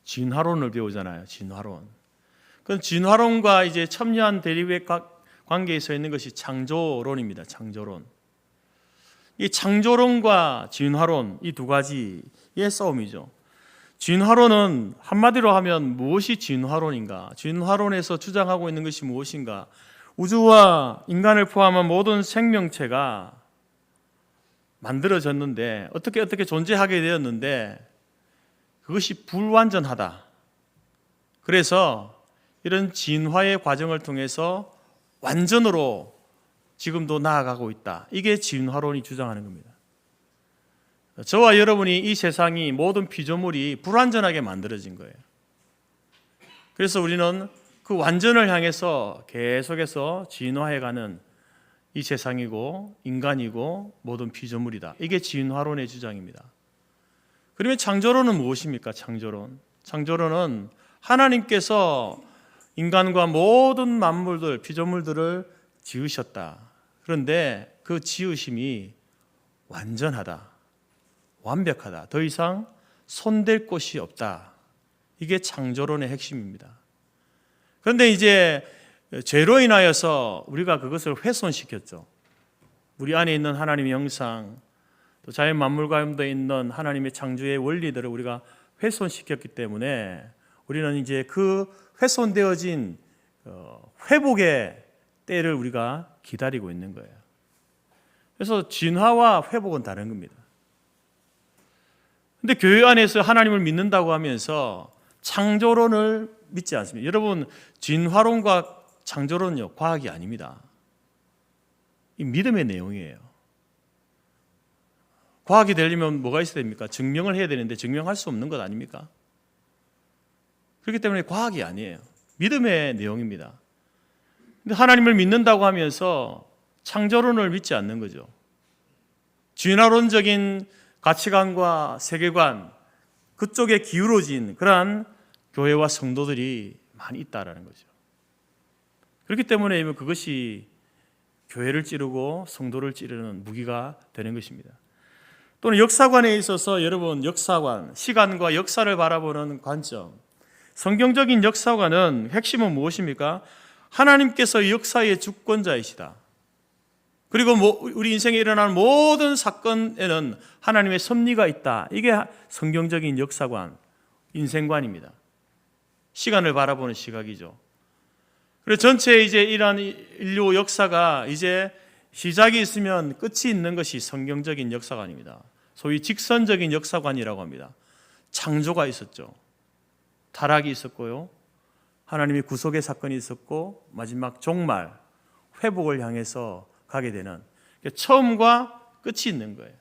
진화론을 배우잖아요. 진화론. 그 진화론과 이제 첨예한 대립의 관계에 서 있는 것이 창조론입니다. 창조론. 이 창조론과 진화론 이 두 가지의 싸움이죠. 진화론은 한마디로 하면 무엇이 진화론인가? 진화론에서 주장하고 있는 것이 무엇인가? 우주와 인간을 포함한 모든 생명체가 만들어졌는데 어떻게 존재하게 되었는데 그것이 불완전하다. 그래서 이런 진화의 과정을 통해서 완전으로 지금도 나아가고 있다. 이게 진화론이 주장하는 겁니다. 저와 여러분이 이 세상이 모든 피조물이 불완전하게 만들어진 거예요. 그래서 우리는 그 완전을 향해서 계속해서 진화해가는 이 세상이고 인간이고 모든 피조물이다. 이게 진화론의 주장입니다. 그러면 창조론은 무엇입니까? 창조론은 하나님께서 인간과 모든 만물들, 피조물들을 지으셨다. 그런데 그 지으심이 완전하다. 완벽하다. 더 이상 손댈 곳이 없다. 이게 창조론의 핵심입니다. 그런데 이제 죄로 인하여서 우리가 그것을 훼손시켰죠. 우리 안에 있는 하나님의 형상, 또 자연 만물 가운데 있는 하나님의 창조의 원리들을 우리가 훼손시켰기 때문에 우리는 이제 그 훼손되어진 회복의 때를 우리가 기다리고 있는 거예요. 그래서 진화와 회복은 다른 겁니다. 근데 교회 안에서 하나님을 믿는다고 하면서 창조론을 믿지 않습니다. 여러분, 진화론과 창조론은요, 과학이 아닙니다. 이 믿음의 내용이에요. 과학이 되려면 뭐가 있어야 됩니까? 증명을 해야 되는데 증명할 수 없는 것 아닙니까? 그렇기 때문에 과학이 아니에요. 믿음의 내용입니다. 근데 하나님을 믿는다고 하면서 창조론을 믿지 않는 거죠. 진화론적인 가치관과 세계관, 그쪽에 기울어진 그러한 교회와 성도들이 많이 있다라는 거죠. 그렇기 때문에 그것이 교회를 찌르고 성도를 찌르는 무기가 되는 것입니다. 또는 역사관에 있어서 여러분 역사관, 시간과 역사를 바라보는 관점, 성경적인 역사관은 핵심은 무엇입니까? 하나님께서 역사의 주권자이시다. 그리고 우리 인생에 일어나는 모든 사건에는 하나님의 섭리가 있다. 이게 성경적인 역사관, 인생관입니다. 시간을 바라보는 시각이죠. 그래서 전체 이제 이러한 인류 역사가 이제 시작이 있으면 끝이 있는 것이 성경적인 역사관입니다. 소위 직선적인 역사관이라고 합니다. 창조가 있었죠. 타락이 있었고요. 하나님의 구속의 사건이 있었고 마지막 종말, 회복을 향해서 가게 되는 처음과 끝이 있는 거예요.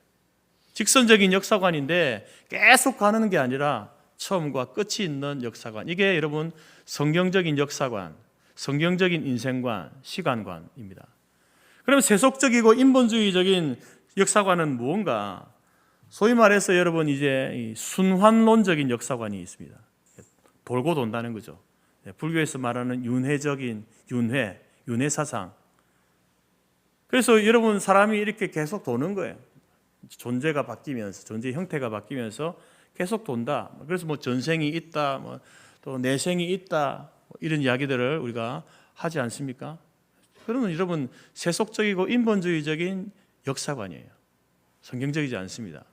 직선적인 역사관인데 계속 가는 게 아니라 처음과 끝이 있는 역사관. 이게 여러분 성경적인 역사관, 성경적인 인생관, 시간관입니다. 그럼 세속적이고 인본주의적인 역사관은 무언가? 소위 말해서 여러분 이제 순환론적인 역사관이 있습니다. 돌고 돈다는 거죠. 불교에서 말하는 윤회적인 윤회 사상. 그래서 여러분 사람이 이렇게 계속 도는 거예요. 존재가 바뀌면서, 존재의 형태가 바뀌면서 계속 돈다. 그래서 뭐 전생이 있다, 뭐 또 내생이 있다, 이런 이야기들을 우리가 하지 않습니까? 그러면 여러분 세속적이고 인본주의적인 역사관이에요. 성경적이지 않습니다.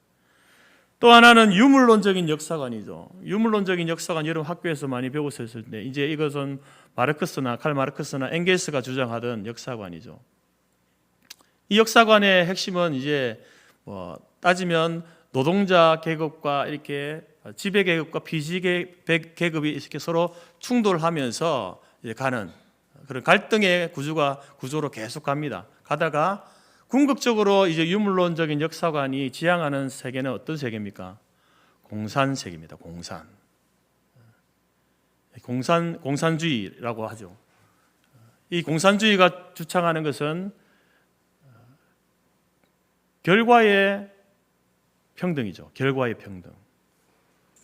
또 하나는 유물론적인 역사관이죠. 유물론적인 역사관 여러분 학교에서 많이 배우셨을 때 이제 이것은 마르크스나 칼 마르크스나 엥겔스가 주장하던 역사관이죠. 이 역사관의 핵심은 이제 따지면 노동자 계급과 이렇게 지배 계급과 피지 계급이 이렇게 서로 충돌하면서 이제 가는 그런 갈등의 구조로 계속 갑니다. 가다가 궁극적으로 이제 유물론적인 역사관이 지향하는 세계는 어떤 세계입니까? 공산 세계입니다. 공산주의라고 하죠. 이 공산주의가 주창하는 것은 결과의 평등이죠. 결과의 평등.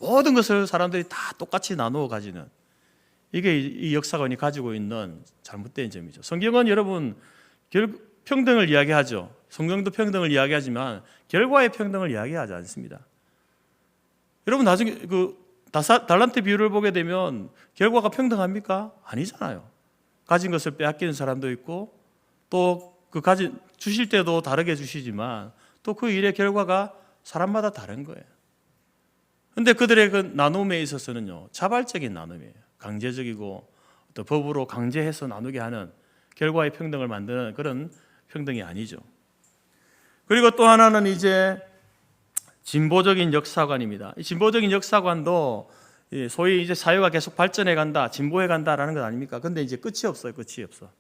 모든 것을 사람들이 다 똑같이 나누어 가지는 이게 이 역사관이 가지고 있는 잘못된 점이죠. 성경은 여러분 평등을 이야기하죠. 성경도 평등을 이야기하지만 결과의 평등을 이야기하지 않습니다. 여러분 나중에 그 달란트 비율을 보게 되면 결과가 평등합니까? 아니잖아요. 가진 것을 빼앗기는 사람도 있고 또 그 주실 때도 다르게 주시지만 또 그 일의 결과가 사람마다 다른 거예요. 그런데 그들의 그 나눔에 있어서는요, 자발적인 나눔이에요. 강제적이고 또 법으로 강제해서 나누게 하는 결과의 평등을 만드는 그런 평등이 아니죠. 그리고 또 하나는 이제 진보적인 역사관입니다. 이 진보적인 역사관도 소위 이제 사회가 계속 발전해 간다, 진보해 간다라는 것 아닙니까? 근데 이제 끝이 없어요. 끝이 없어.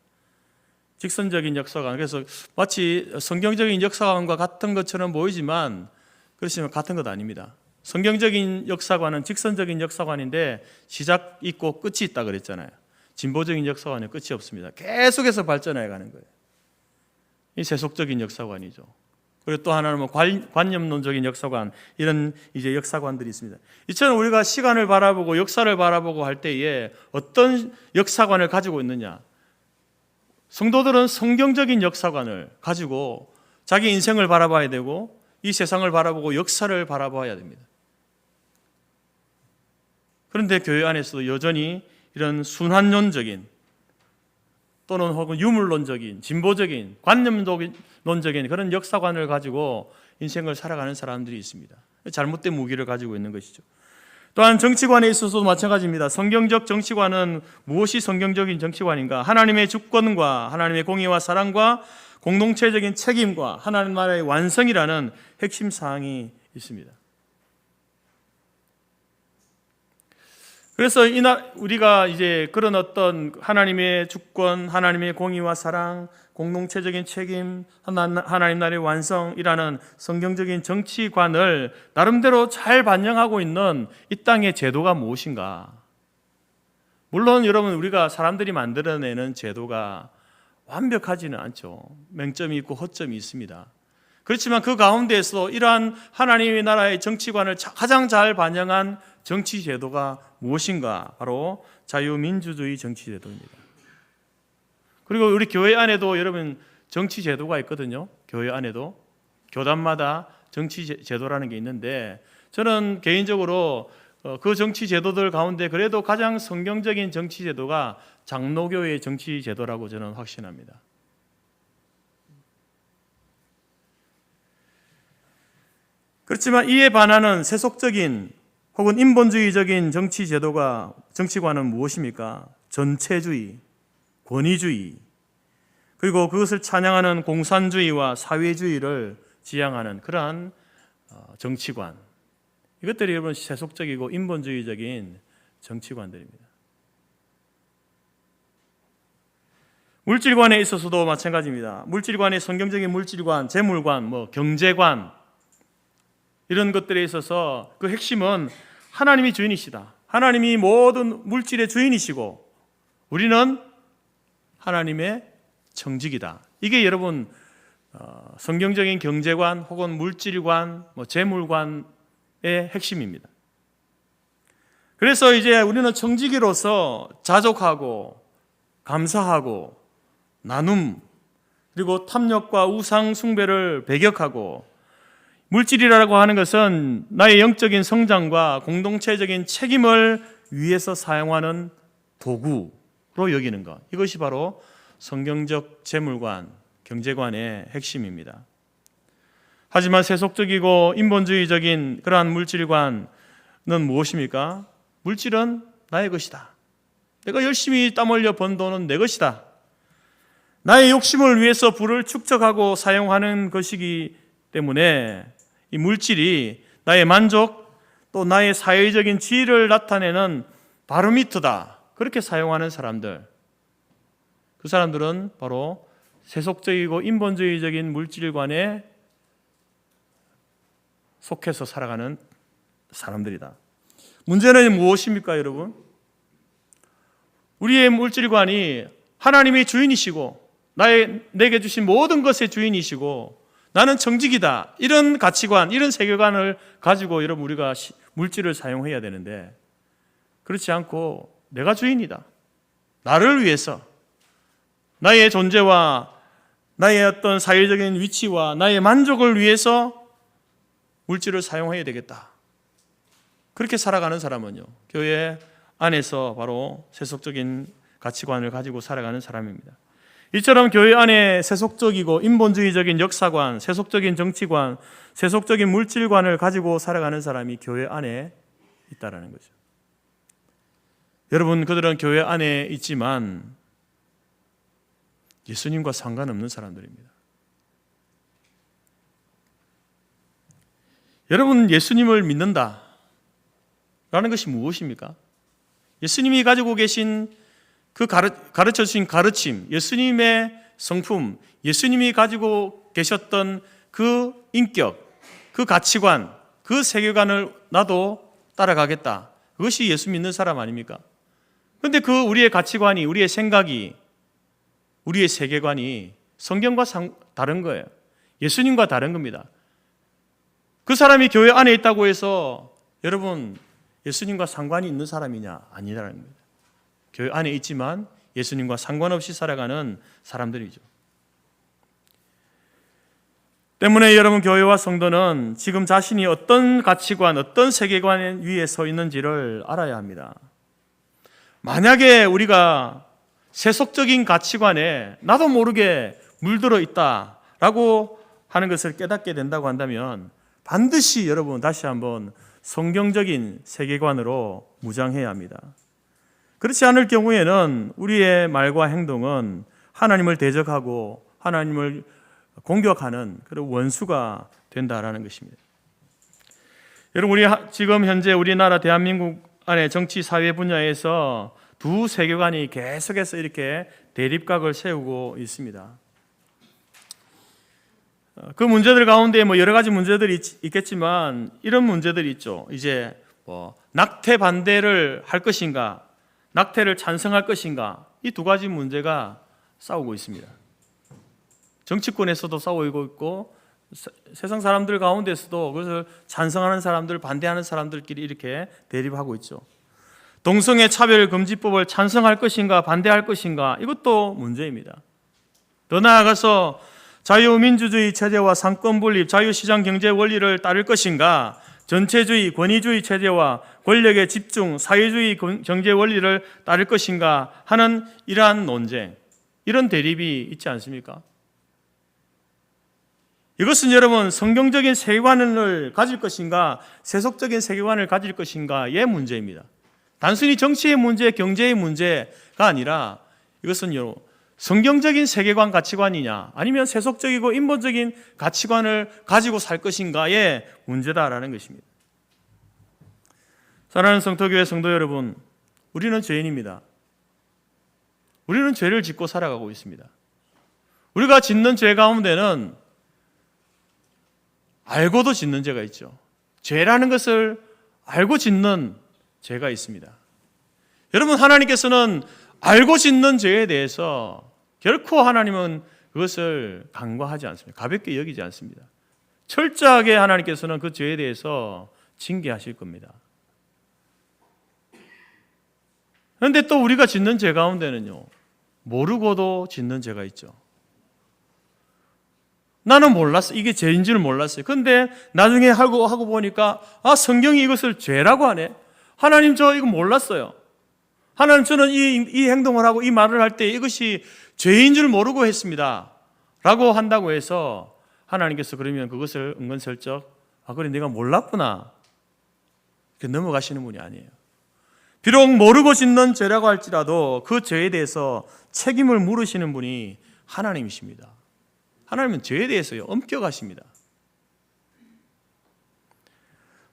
직선적인 역사관. 그래서 마치 성경적인 역사관과 같은 것처럼 보이지만 그렇지만 같은 것 아닙니다. 성경적인 역사관은 직선적인 역사관인데 시작 있고 끝이 있다 그랬잖아요. 진보적인 역사관은 끝이 없습니다. 계속해서 발전해 가는 거예요. 이 세속적인 역사관이죠. 그리고 또 하나는 관념론적인 역사관, 이런 이제 역사관들이 있습니다. 이처럼 우리가 시간을 바라보고 역사를 바라보고 할 때에 어떤 역사관을 가지고 있느냐? 성도들은 성경적인 역사관을 가지고 자기 인생을 바라봐야 되고 이 세상을 바라보고 역사를 바라봐야 됩니다. 그런데 교회 안에서도 여전히 이런 순환론적인 또는 혹은 유물론적인, 진보적인, 관념론적인 그런 역사관을 가지고 인생을 살아가는 사람들이 있습니다. 잘못된 무기를 가지고 있는 것이죠. 또한 정치관에 있어서도 마찬가지입니다. 성경적 정치관은 무엇이 성경적인 정치관인가? 하나님의 주권과 하나님의 공의와 사랑과 공동체적인 책임과 하나님 나라의 완성이라는 핵심 사항이 있습니다. 그래서 우리가 이제 그런 어떤 하나님의 주권, 하나님의 공의와 사랑, 공동체적인 책임, 하나님 나라의 완성이라는 성경적인 정치관을 나름대로 잘 반영하고 있는 이 땅의 제도가 무엇인가? 물론 여러분 우리가 사람들이 만들어내는 제도가 완벽하지는 않죠. 맹점이 있고 허점이 있습니다. 그렇지만 그 가운데에서 이러한 하나님의 나라의 정치관을 가장 잘 반영한 정치 제도가 무엇인가? 바로 자유민주주의 정치 제도입니다. 그리고 우리 교회 안에도 여러분 정치 제도가 있거든요. 교회 안에도 교단마다 정치 제도라는 게 있는데 저는 개인적으로 그 정치 제도들 가운데 그래도 가장 성경적인 정치 제도가 장로교의 정치 제도라고 저는 확신합니다. 그렇지만 이에 반하는 세속적인 혹은 인본주의적인 정치 제도가 정치관은 무엇입니까? 전체주의, 권위주의, 그리고 그것을 찬양하는 공산주의와 사회주의를 지향하는 그러한 정치관. 이것들이 여러분 세속적이고 인본주의적인 정치관들입니다. 물질관에 있어서도 마찬가지입니다. 물질관의 성경적인 물질관, 재물관, 경제관 이런 것들에 있어서 그 핵심은 하나님이 주인이시다. 하나님이 모든 물질의 주인이시고 우리는 하나님의 청직이다. 이게 여러분 성경적인 경제관 혹은 물질관, 재물관의 핵심입니다. 그래서 이제 우리는 청지기로서 자족하고 감사하고 나눔 그리고 탐욕과 우상 숭배를 배격하고 물질이라고 하는 것은 나의 영적인 성장과 공동체적인 책임을 위해서 사용하는 도구로 여기는 것. 이것이 바로 성경적 재물관, 경제관의 핵심입니다. 하지만 세속적이고 인본주의적인 그러한 물질관은 무엇입니까? 물질은 나의 것이다. 내가 열심히 땀 흘려 번 돈은 내 것이다. 나의 욕심을 위해서 부를 축적하고 사용하는 것이기 때문에 이 물질이 나의 만족 또 나의 사회적인 지위를 나타내는 바로미터다. 그렇게 사용하는 사람들, 그 사람들은 바로 세속적이고 인본주의적인 물질관에 속해서 살아가는 사람들이다. 문제는 무엇입니까, 여러분? 우리의 물질관이 하나님이 주인이시고 내게 주신 모든 것의 주인이시고 나는 청직이다. 이런 가치관, 이런 세계관을 가지고 여러분 우리가 물질을 사용해야 되는데 그렇지 않고 내가 주인이다. 나를 위해서 나의 존재와 나의 어떤 사회적인 위치와 나의 만족을 위해서 물질을 사용해야 되겠다. 그렇게 살아가는 사람은요, 교회 안에서 바로 세속적인 가치관을 가지고 살아가는 사람입니다. 이처럼 교회 안에 세속적이고 인본주의적인 역사관, 세속적인 정치관, 세속적인 물질관을 가지고 살아가는 사람이 교회 안에 있다라는 거죠. 여러분, 그들은 교회 안에 있지만 예수님과 상관없는 사람들입니다. 여러분, 예수님을 믿는다 라는 것이 무엇입니까? 예수님이 가지고 계신 그 가르쳐 주신 가르침, 예수님의 성품, 예수님이 가지고 계셨던 그 인격, 그 가치관, 그 세계관을 나도 따라가겠다. 그것이 예수 믿는 사람 아닙니까? 그런데 그 우리의 가치관이, 우리의 생각이, 우리의 세계관이 성경과 다른 거예요. 예수님과 다른 겁니다. 그 사람이 교회 안에 있다고 해서 여러분 예수님과 상관이 있는 사람이냐? 아니라는 겁니다. 교회 안에 있지만 예수님과 상관없이 살아가는 사람들이죠. 때문에 여러분, 교회와 성도는 지금 자신이 어떤 가치관, 어떤 세계관 위에 서 있는지를 알아야 합니다. 만약에 우리가 세속적인 가치관에 나도 모르게 물들어 있다라고 하는 것을 깨닫게 된다고 한다면 반드시 여러분 다시 한번 성경적인 세계관으로 무장해야 합니다. 그렇지 않을 경우에는 우리의 말과 행동은 하나님을 대적하고 하나님을 공격하는 그런 원수가 된다라는 것입니다. 여러분, 우리 지금 현재 우리나라 대한민국 안에 정치 사회 분야에서 두 세계관이 계속해서 이렇게 대립각을 세우고 있습니다. 그 문제들 가운데 여러 가지 문제들이 있겠지만 이런 문제들이 있죠. 이제 낙태 반대를 할 것인가, 낙태를 찬성할 것인가, 이 두 가지 문제가 싸우고 있습니다. 정치권에서도 싸우고 있고 세상 사람들 가운데서도 그것을 찬성하는 사람들, 반대하는 사람들끼리 이렇게 대립하고 있죠. 동성애 차별금지법을 찬성할 것인가 반대할 것인가, 이것도 문제입니다. 더 나아가서 자유민주주의 체제와 상권분립, 자유시장 경제 원리를 따를 것인가, 전체주의, 권위주의 체제와 권력의 집중, 사회주의 경제 원리를 따를 것인가 하는 이러한 논쟁, 이런 대립이 있지 않습니까? 이것은 여러분 성경적인 세계관을 가질 것인가, 세속적인 세계관을 가질 것인가의 문제입니다. 단순히 정치의 문제, 경제의 문제가 아니라 이것은 성경적인 세계관, 가치관이냐 아니면 세속적이고 인본적인 가치관을 가지고 살 것인가의 문제다라는 것입니다. 사랑하는 성토교회 성도 여러분, 우리는 죄인입니다. 우리는 죄를 짓고 살아가고 있습니다. 우리가 짓는 죄 가운데는 알고도 짓는 죄가 있죠. 죄라는 것을 알고 짓는 죄가 있습니다. 여러분, 하나님께서는 알고 짓는 죄에 대해서 결코 하나님은 그것을 간과하지 않습니다. 가볍게 여기지 않습니다. 철저하게 하나님께서는 그 죄에 대해서 징계하실 겁니다. 그런데 또 우리가 짓는 죄 가운데는요, 모르고도 짓는 죄가 있죠. 나는 몰랐어. 이게 죄인 줄 몰랐어요. 그런데 나중에 하고 보니까 성경이 이것을 죄라고 하네. 하나님, 저 이거 몰랐어요. 하나님, 저는 이 행동을 하고 이 말을 할 때 이것이 죄인 줄 모르고 했습니다 라고 한다고 해서 하나님께서 그러면 그것을 은근슬쩍 그래 내가 몰랐구나 이렇게 넘어가시는 분이 아니에요. 비록 모르고 짓는 죄라고 할지라도 그 죄에 대해서 책임을 물으시는 분이 하나님이십니다. 하나님은 죄에 대해서요 엄격하십니다.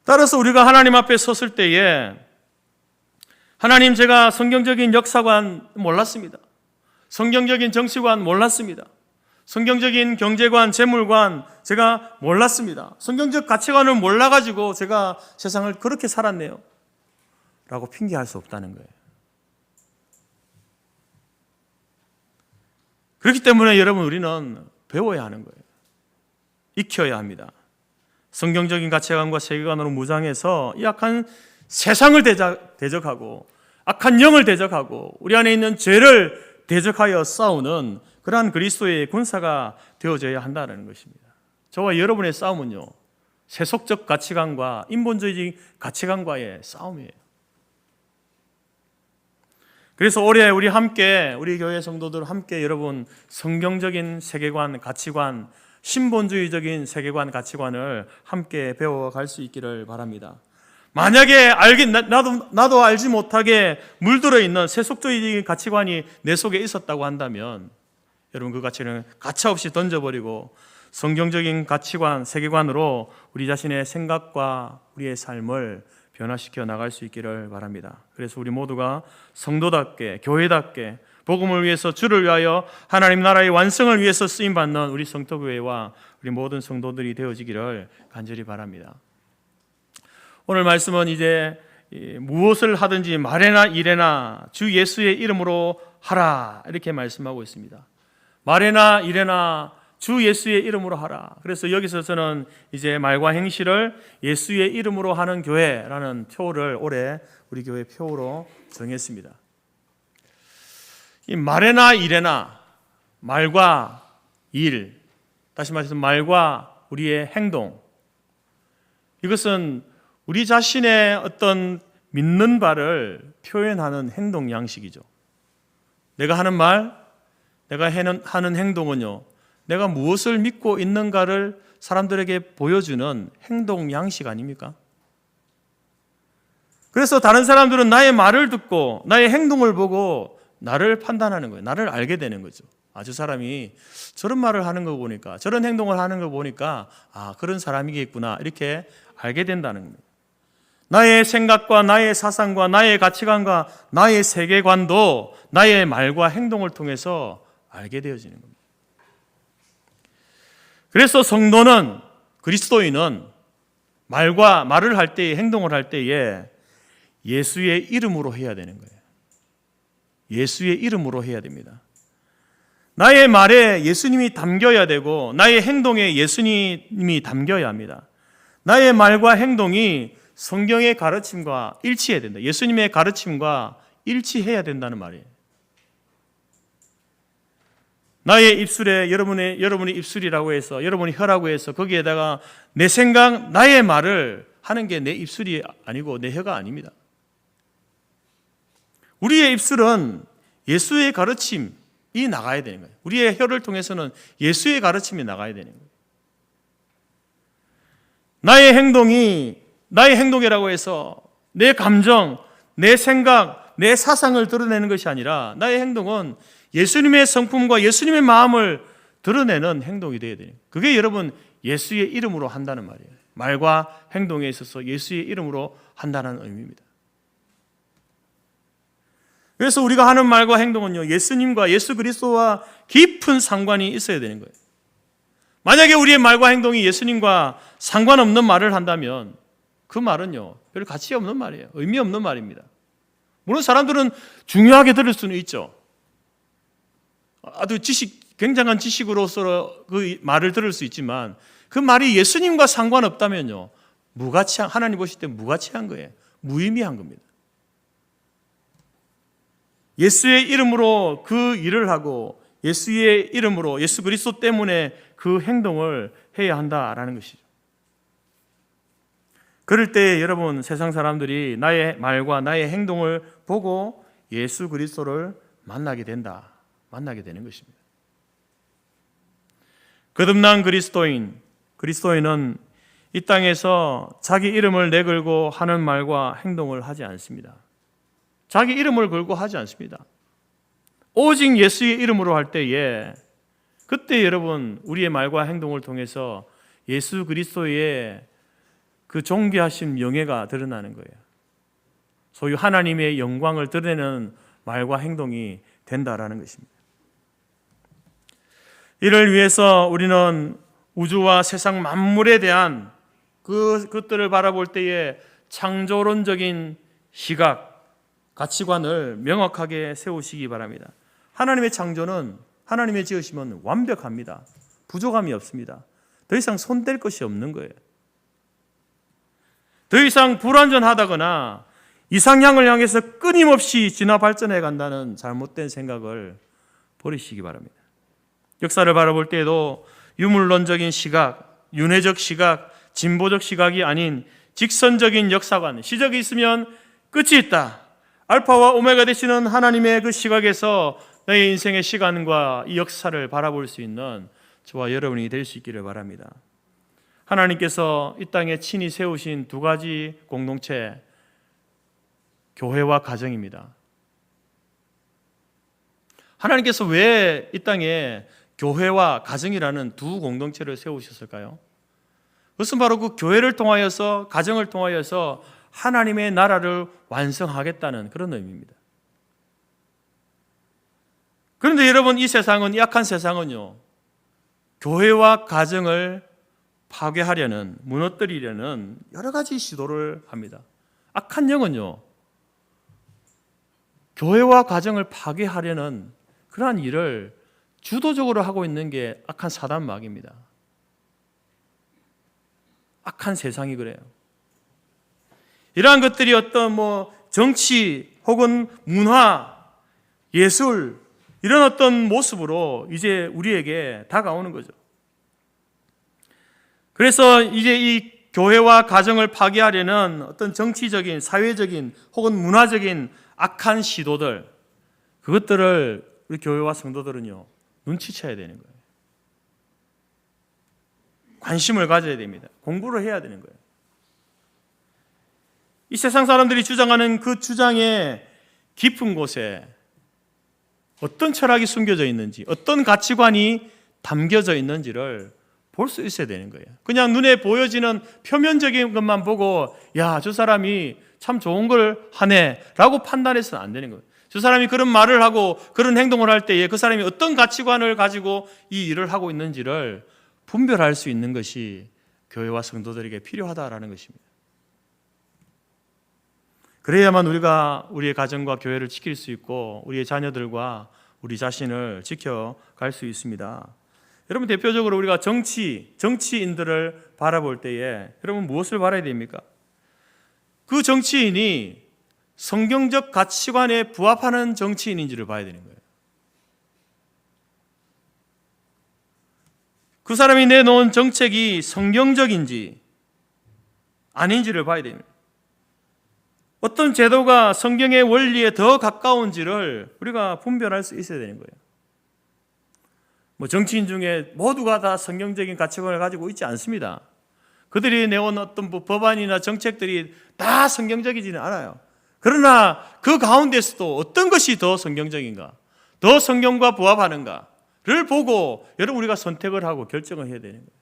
따라서 우리가 하나님 앞에 섰을 때에 하나님, 제가 성경적인 역사관 몰랐습니다. 성경적인 정치관 몰랐습니다. 성경적인 경제관, 재물관 제가 몰랐습니다. 성경적 가치관을 몰라가지고 제가 세상을 그렇게 살았네요 라고 핑계할 수 없다는 거예요. 그렇기 때문에 여러분, 우리는 배워야 하는 거예요. 익혀야 합니다. 성경적인 가치관과 세계관으로 무장해서 이 악한 세상을 대적하고 악한 영을 대적하고 우리 안에 있는 죄를 대적하여 싸우는 그러한 그리스도의 군사가 되어져야 한다는 것입니다. 저와 여러분의 싸움은요, 세속적 가치관과 인본주의 가치관과의 싸움이에요. 그래서 올해 우리 교회 성도들 함께 여러분 성경적인 세계관, 가치관, 신본주의적인 세계관, 가치관을 함께 배워갈 수 있기를 바랍니다. 만약에 나도 알지 못하게 물들어 있는 세속주의 가치관이 내 속에 있었다고 한다면 여러분 그 가치는 가차없이 던져버리고 성경적인 가치관, 세계관으로 우리 자신의 생각과 우리의 삶을 변화시켜 나갈 수 있기를 바랍니다. 그래서 우리 모두가 성도답게, 교회답게 복음을 위해서, 주를 위하여 하나님 나라의 완성을 위해서 쓰임받는 우리 성토교회와 우리 모든 성도들이 되어지기를 간절히 바랍니다. 오늘 말씀은 이제 무엇을 하든지 말에나 일에나 주 예수의 이름으로 하라 이렇게 말씀하고 있습니다. 말에나 일에나 주 예수의 이름으로 하라. 그래서 여기서 저는 이제 말과 행실을 예수의 이름으로 하는 교회라는 표를 올해 우리 교회 표로 정했습니다. 이 말에나 일에나, 말과 일, 다시 말해서 말과 우리의 행동, 이것은 우리 자신의 어떤 믿는 바를 표현하는 행동 양식이죠. 내가 하는 말, 내가 하는 행동은요, 내가 무엇을 믿고 있는가를 사람들에게 보여주는 행동 양식 아닙니까? 그래서 다른 사람들은 나의 말을 듣고 나의 행동을 보고 나를 판단하는 거예요. 나를 알게 되는 거죠. 저 사람이 저런 말을 하는 거 보니까, 저런 행동을 하는 거 보니까 그런 사람이겠구나 이렇게 알게 된다는 겁니다. 나의 생각과 나의 사상과 나의 가치관과 나의 세계관도 나의 말과 행동을 통해서 알게 되어지는 겁니다. 그래서 성도는, 그리스도인은 말을 할 때에, 행동을 할 때에 예수의 이름으로 해야 되는 거예요. 예수의 이름으로 해야 됩니다. 나의 말에 예수님이 담겨야 되고 나의 행동에 예수님이 담겨야 합니다. 나의 말과 행동이 성경의 가르침과 일치해야 된다. 예수님의 가르침과 일치해야 된다는 말이에요. 나의 입술에 여러분의 입술이라고 해서 여러분이 혀라고 해서 거기에다가 내 생각, 나의 말을 하는 게 내 입술이 아니고 내 혀가 아닙니다. 우리의 입술은 예수의 가르침이 나가야 되는 거예요. 우리의 혀를 통해서는 예수의 가르침이 나가야 되는 거예요. 나의 행동이라고 해서 내 감정, 내 생각, 내 사상을 드러내는 것이 아니라 나의 행동은 예수님의 성품과 예수님의 마음을 드러내는 행동이 되어야 돼요. 그게 여러분 예수의 이름으로 한다는 말이에요. 말과 행동에 있어서 예수의 이름으로 한다는 의미입니다. 그래서 우리가 하는 말과 행동은요, 예수님과 예수 그리스도와 깊은 상관이 있어야 되는 거예요. 만약에 우리의 말과 행동이 예수님과 상관없는 말을 한다면 그 말은요, 별 가치 없는 말이에요. 의미 없는 말입니다. 물론 사람들은 중요하게 들을 수는 있죠. 아주 굉장한 지식으로서 그 말을 들을 수 있지만 그 말이 예수님과 상관없다면요, 하나님 보실 때 무가치한 거예요. 무의미한 겁니다. 예수의 이름으로 그 일을 하고 예수의 이름으로 예수 그리스도 때문에 그 행동을 해야 한다라는 것이죠. 그럴 때 여러분 세상 사람들이 나의 말과 나의 행동을 보고 예수 그리스도를 만나게 되는 것입니다. 거듭난 그리스도인은 이 땅에서 자기 이름을 내걸고 하는 말과 행동을 하지 않습니다. 자기 이름을 걸고 하지 않습니다. 오직 예수의 이름으로 할 때에 그때 여러분 우리의 말과 행동을 통해서 예수 그리스도의 그 존귀하신 명예가 드러나는 거예요. 소유 하나님의 영광을 드러내는 말과 행동이 된다라는 것입니다. 이를 위해서 우리는 우주와 세상 만물에 대한 그것들을 바라볼 때에 창조론적인 시각, 가치관을 명확하게 세우시기 바랍니다. 하나님의 창조는, 하나님의 지으심은 완벽합니다. 부족함이 없습니다. 더 이상 손댈 것이 없는 거예요. 더 이상 불완전하다거나 이상향을 향해서 끊임없이 진화 발전해 간다는 잘못된 생각을 버리시기 바랍니다. 역사를 바라볼 때에도 유물론적인 시각, 윤회적 시각, 진보적 시각이 아닌 직선적인 역사관, 시적이 있으면 끝이 있다. 알파와 오메가 되시는 하나님의 그 시각에서 나의 인생의 시간과 이 역사를 바라볼 수 있는 저와 여러분이 될 수 있기를 바랍니다. 하나님께서 이 땅에 친히 세우신 두 가지 공동체, 교회와 가정입니다. 하나님께서 왜 이 땅에 교회와 가정이라는 두 공동체를 세우셨을까요? 그것은 바로 그 교회를 통하여서, 가정을 통하여서 하나님의 나라를 완성하겠다는 그런 의미입니다. 그런데 여러분, 이 세상은, 약한 세상은요, 교회와 가정을 파괴하려는, 무너뜨리려는 여러 가지 시도를 합니다. 악한 영은요, 교회와 가정을 파괴하려는 그러한 일을 주도적으로 하고 있는 게 악한 사단마귀입니다. 악한 세상이 그래요. 이러한 것들이 어떤 정치 혹은 문화, 예술 이런 어떤 모습으로 이제 우리에게 다가오는 거죠. 그래서 이제 이 교회와 가정을 파괴하려는 어떤 정치적인, 사회적인 혹은 문화적인 악한 시도들, 그것들을 우리 교회와 성도들은요, 눈치채야 되는 거예요. 관심을 가져야 됩니다. 공부를 해야 되는 거예요. 이 세상 사람들이 주장하는 그 주장의 깊은 곳에 어떤 철학이 숨겨져 있는지, 어떤 가치관이 담겨져 있는지를 볼 수 있어야 되는 거예요. 그냥 눈에 보여지는 표면적인 것만 보고 야, 저 사람이 참 좋은 걸 하네 라고 판단해서는 안 되는 거예요. 저 사람이 그런 말을 하고 그런 행동을 할 때에 그 사람이 어떤 가치관을 가지고 이 일을 하고 있는지를 분별할 수 있는 것이 교회와 성도들에게 필요하다라는 것입니다. 그래야만 우리가 우리의 가정과 교회를 지킬 수 있고 우리의 자녀들과 우리 자신을 지켜갈 수 있습니다. 여러분, 대표적으로 우리가 정치인들을 바라볼 때에 여러분 무엇을 바라야 됩니까? 그 정치인이 성경적 가치관에 부합하는 정치인인지를 봐야 되는 거예요. 그 사람이 내놓은 정책이 성경적인지 아닌지를 봐야 됩니다. 어떤 제도가 성경의 원리에 더 가까운지를 우리가 분별할 수 있어야 되는 거예요. 뭐 정치인 중에 모두가 다 성경적인 가치관을 가지고 있지 않습니다. 그들이 내온 어떤 법안이나 정책들이 다 성경적이지는 않아요. 그러나 그 가운데서도 어떤 것이 더 성경적인가, 더 성경과 부합하는가를 보고 여러분 우리가 선택을 하고 결정을 해야 되는 거예요.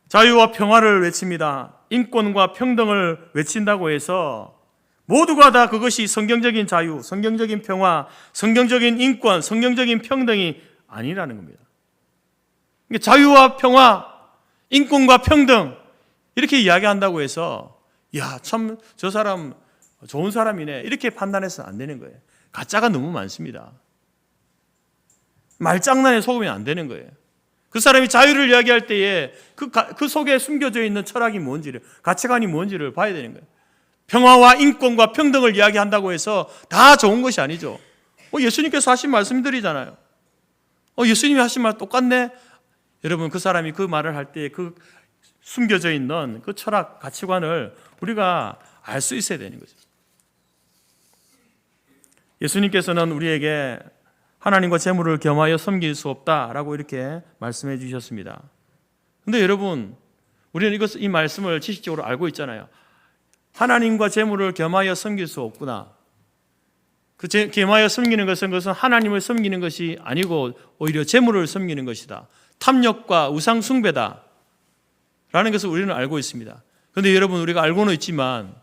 자유와 평화를 외칩니다. 인권과 평등을 외친다고 해서 모두가 다 그것이 성경적인 자유, 성경적인 평화, 성경적인 인권, 성경적인 평등이 아니라는 겁니다. 자유와 평화, 인권과 평등 이렇게 이야기한다고 해서 야, 참 저 사람 좋은 사람이네 이렇게 판단해서는 안 되는 거예요. 가짜가 너무 많습니다. 말장난에 속으면 안 되는 거예요. 그 사람이 자유를 이야기할 때에 그 속에 숨겨져 있는 철학이 뭔지를, 가치관이 뭔지를 봐야 되는 거예요. 평화와 인권과 평등을 이야기한다고 해서 다 좋은 것이 아니죠. 예수님께서 하신 말씀들이잖아요. 예수님이 하신 말 똑같네. 여러분 그 사람이 그 말을 할 때 그 숨겨져 있는 그 철학, 가치관을 우리가 알 수 있어야 되는 거죠. 예수님께서는 우리에게 하나님과 재물을 겸하여 섬길 수 없다라고 이렇게 말씀해 주셨습니다. 그런데 여러분 우리는 이 말씀을 지식적으로 알고 있잖아요. 하나님과 재물을 겸하여 섬길 수 없구나. 겸하여 섬기는 것은 하나님을 섬기는 것이 아니고 오히려 재물을 섬기는 것이다. 탐욕과 우상 숭배다 라는 것을 우리는 알고 있습니다. 그런데 여러분 우리가 알고는 있지만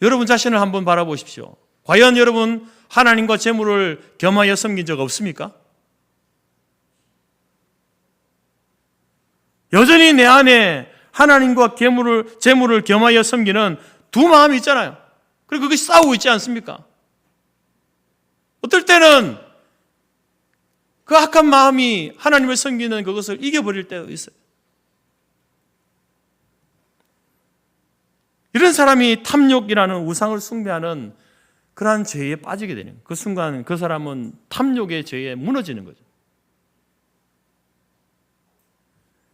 여러분 자신을 한번 바라보십시오. 과연 여러분 하나님과 재물을 겸하여 섬긴 적 없습니까? 여전히 내 안에 하나님과 재물을 겸하여 섬기는 두 마음이 있잖아요. 그리고 그것이 싸우고 있지 않습니까? 어떨 때는 그 악한 마음이 하나님을 섬기는 그것을 이겨버릴 때도 있어요. 이런 사람이 탐욕이라는 우상을 숭배하는 그러한 죄에 빠지게 되는 거예요. 그 순간 그 사람은 탐욕의 죄에 무너지는 거죠.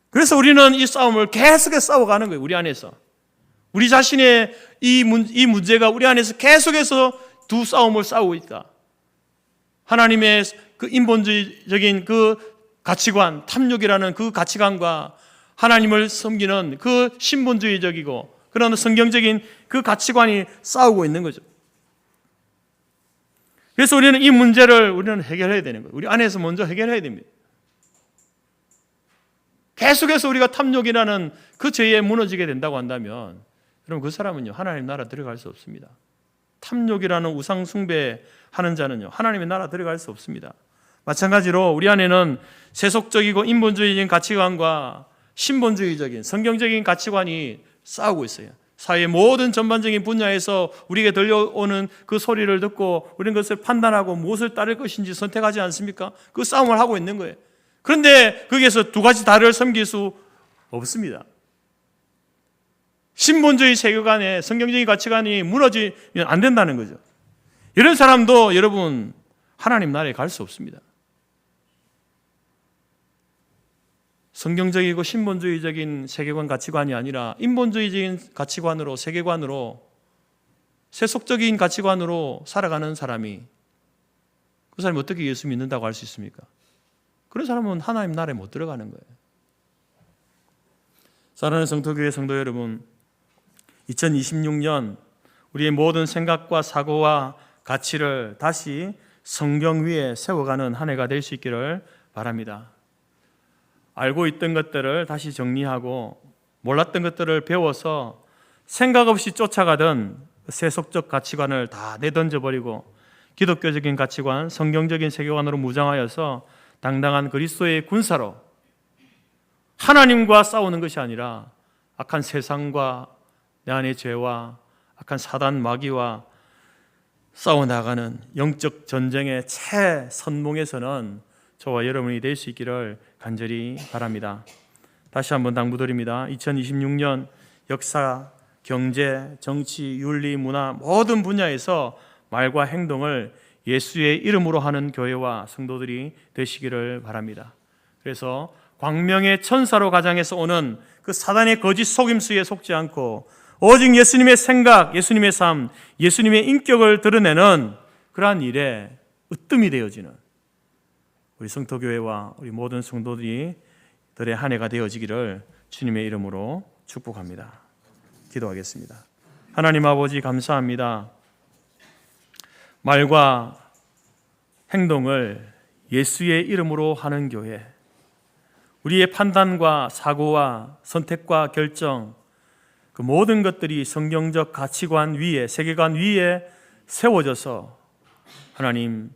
그래서 우리는 이 싸움을 계속해서 싸워가는 거예요. 우리 안에서. 우리 자신의 이 문제가 우리 안에서 계속해서 두 싸움을 싸우고 있다. 하나님의 그 인본주의적인 그 가치관, 탐욕이라는 그 가치관과 하나님을 섬기는 그 신본주의적이고 그런 성경적인 그 가치관이 싸우고 있는 거죠. 그래서 우리는 이 문제를 우리는 해결해야 되는 거예요. 우리 안에서 먼저 해결해야 됩니다. 계속해서 우리가 탐욕이라는 그 죄에 무너지게 된다고 한다면 여러분 그 사람은요 하나님 나라 들어갈 수 없습니다. 탐욕이라는 우상 숭배하는 자는요 하나님의 나라 들어갈 수 없습니다. 마찬가지로 우리 안에는 세속적이고 인본주의적인 가치관과 신본주의적인 성경적인 가치관이 싸우고 있어요. 사회의 모든 전반적인 분야에서 우리에게 들려오는 그 소리를 듣고 우리는 그것을 판단하고 무엇을 따를 것인지 선택하지 않습니까? 그 싸움을 하고 있는 거예요. 그런데 거기에서 두 가지 다를 섬길 수 없습니다. 신본주의 세계관에 성경적인 가치관이 무너지면 안 된다는 거죠. 이런 사람도 여러분 하나님 나라에 갈 수 없습니다. 성경적이고 신본주의적인 세계관 가치관이 아니라 인본주의적인 가치관으로 세계관으로 세속적인 가치관으로 살아가는 사람이 그 사람이 어떻게 예수 믿는다고 할 수 있습니까? 그런 사람은 하나님 나라에 못 들어가는 거예요. 사랑하는 성도교회 성도 여러분, 2026년 우리의 모든 생각과 사고와 가치를 다시 성경 위에 세워가는 한 해가 될 수 있기를 바랍니다. 알고 있던 것들을 다시 정리하고 몰랐던 것들을 배워서 생각 없이 쫓아가던 세속적 가치관을 다 내던져버리고 기독교적인 가치관, 성경적인 세계관으로 무장하여서 당당한 그리스도의 군사로 하나님과 싸우는 것이 아니라 악한 세상과 내 안의 죄와 악한 사단 마귀와 싸워나가는 영적 전쟁의 최선봉에서는 저와 여러분이 될 수 있기를 간절히 바랍니다. 다시 한번 당부드립니다. 2026년 역사, 경제, 정치, 윤리, 문화 모든 분야에서 말과 행동을 예수의 이름으로 하는 교회와 성도들이 되시기를 바랍니다. 그래서 광명의 천사로 가장해서 오는 그 사단의 거짓 속임수에 속지 않고 오직 예수님의 생각, 예수님의 삶, 예수님의 인격을 드러내는 그러한 일에 으뜸이 되어지는 우리 성도교회와 우리 모든 성도들이 들의 한 해가 되어지기를 주님의 이름으로 축복합니다. 기도하겠습니다. 하나님 아버지 감사합니다. 말과 행동을 예수의 이름으로 하는 교회, 우리의 판단과 사고와 선택과 결정, 그 모든 것들이 성경적 가치관 위에, 세계관 위에 세워져서 하나님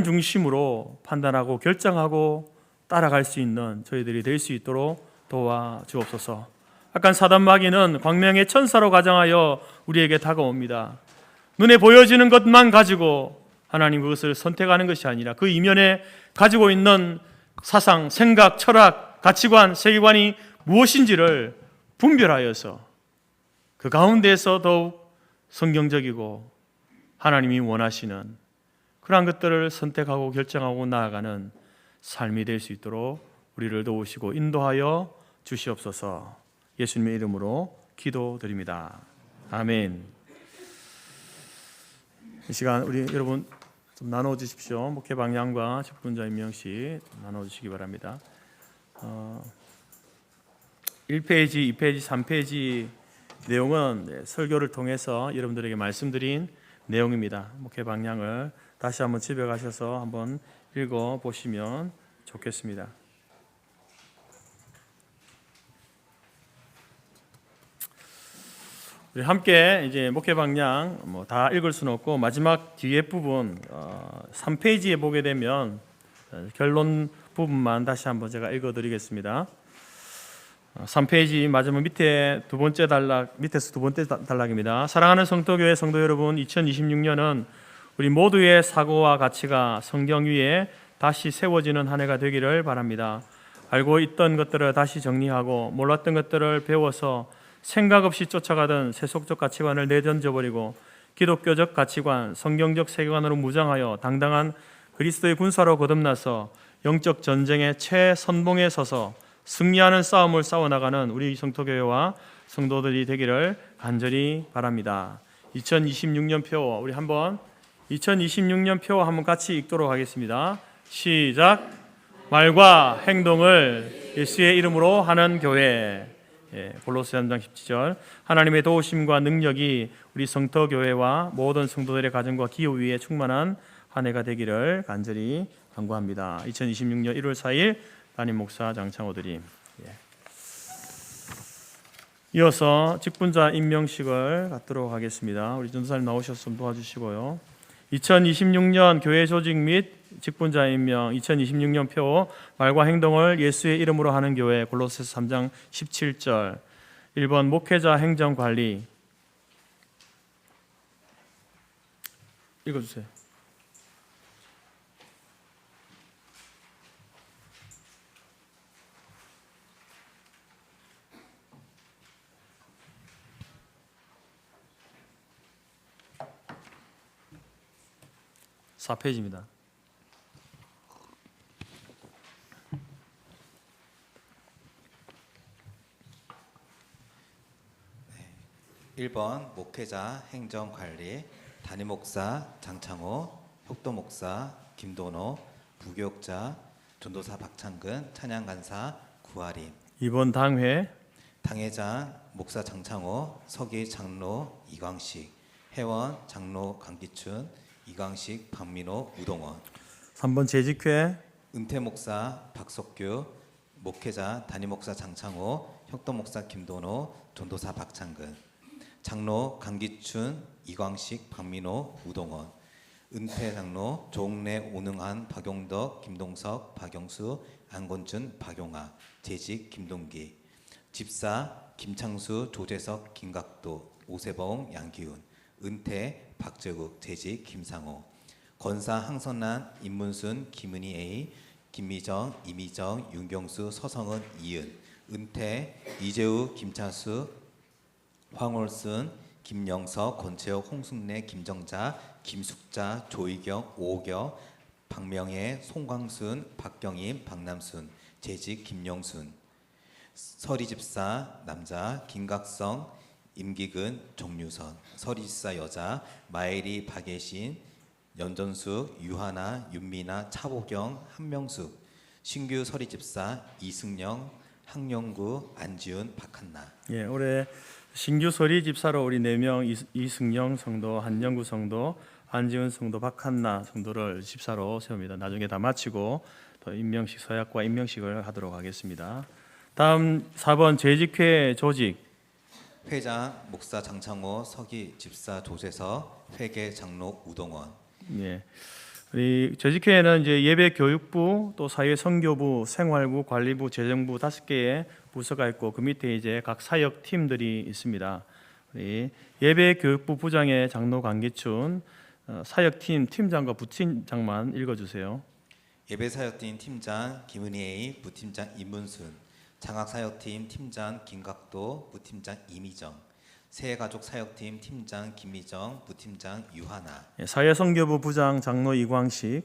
중심으로 판단하고 결정하고 따라갈 수 있는 저희들이 될 수 있도록 도와주옵소서. 약간 사단 마귀는 광명의 천사로 가장하여 우리에게 다가옵니다. 눈에 보여지는 것만 가지고 하나님 그것을 선택하는 것이 아니라 그 이면에 가지고 있는 사상, 생각, 철학, 가치관, 세계관이 무엇인지를 분별하여서 그 가운데에서 더욱 성경적이고 하나님이 원하시는 그러한 것들을 선택하고 결정하고 나아가는 삶이 될 수 있도록 우리를 도우시고 인도하여 주시옵소서. 예수님의 이름으로 기도드립니다. 아멘. 이 시간 우리 여러분 좀 나눠주십시오. 목회 방향과 직분자 임명식 나눠주시기 바랍니다. 1페이지, 2페이지, 3페이지 내용은 설교를 통해서 여러분들에게 말씀드린 내용입니다. 목회 방향을 다시 한번 집에 가셔서 한번 읽어보시면 좋겠습니다. 우리 함께 이제 목회 방향 다 읽을 수는 없고 마지막 뒤에 부분 3페이지에 보게 되면 결론 부분만 다시 한번 제가 읽어드리겠습니다. 3페이지 마지막 밑에 두 번째 단락, 밑에서 두 번째 단락입니다. 사랑하는 성도교회 성도 여러분, 2026년은 우리 모두의 사고와 가치가 성경 위에 다시 세워지는 한 해가 되기를 바랍니다. 알고 있던 것들을 다시 정리하고 몰랐던 것들을 배워서 생각 없이 쫓아가던 세속적 가치관을 내던져버리고 기독교적 가치관, 성경적 세계관으로 무장하여 당당한 그리스도의 군사로 거듭나서 영적 전쟁의 최선봉에 서서 승리하는 싸움을 싸워나가는 우리 성도교회와 성도들이 되기를 간절히 바랍니다. 2026년 표 우리 한번 2026년 표 한번 같이 읽도록 하겠습니다. 시작. 말과 행동을 예수의 이름으로 하는 교회. 골로새 3장 17절. 하나님의 도우심과 능력이 우리 성도교회와 모든 성도들의 가정과 기호 위에 충만한 한 해가 되기를 간절히 간구합니다. 2026년 1월 4일 담임 목사 장창호 드림. 이어서 직분자 임명식을 갖도록 하겠습니다. 우리 전도사님 나오셔서 좀 도와주시고요. 2026년 교회 조직 및 직분자 임명 2026년 표 말과 행동을 예수의 이름으로 하는 교회 골로새서 3장 17절 1번 목회자 행정관리 읽어주세요. 사 페이지입니다. 1번 목회자 행정관리 담임 목사 장창호, 효도 목사 김도노, 부교육자 전도사 박창근, 찬양간사 구하림. 2번 당회 당회장 목사 장창호, 서기 장로 이광식, 회원 장로 강기춘, 이광식 박민호 우동원. 3번 재직회 은퇴 목사 박석규, 목회자 담임 목사 장창호, 효도 목사 김도노, 전도사 박창근. 장로 강기춘, 이광식, 박민호, 우동원. 은퇴 장로 조옥래, 오능한, 박용덕, 김동석, 박영수, 안건준, 박용아. 재직 김동기. 집사 김창수, 조재석, 김각도, 오세봉, 양기훈. 은퇴 박재국, 재직 김상호. 권사 항선란, 임문순, 김은희 A, 김미정, 이미정, 윤경수, 서성은, 이은. 은퇴 이재우, 김차수, 황홀순, 김영석, 권채혁, 홍순래, 김정자, 김숙자, 조희경, 오경, 박명혜, 송광순, 박경임, 박남순, 재직 김영순. 서리집사 남자 김각성, 임기근, 정유선. 서리집사 여자 마혜리, 박예신, 연전숙, 유하나, 윤미나, 차보경, 한명숙. 신규 서리집사 이승영, 항영구, 안지훈, 박한나. 예, 올해 신규 서리 집사로 우리 4명 이승영 성도, 한영구 성도, 안지훈 성도, 박한나 성도를 집사로 세웁니다. 나중에 다 마치고 또 임명식 서약과 임명식을 하도록 하겠습니다. 다음 4번 재직회 조직. 회장 목사 장창호, 서기 집사 조재서, 회계 장로 우동원. 예. 우리 재직회에는 이제 예배 교육부, 또 사회 선교부, 생활부, 관리부, 재정부 5개의 부서가 있고 그 밑에 이제 각 사역 팀들이 있습니다. 우리 예배 교육부 부장의 장로 강기춘, 사역팀 팀장과 부팀장만 읽어주세요. 예배사역팀 팀장 김은희, 부팀장 임문순. 장학사역팀 팀장 김각도, 부팀장 이미정. 새해가족사역팀 팀장 김미정, 부팀장 유하나. 예, 사회선교부 부장 장로 이광식,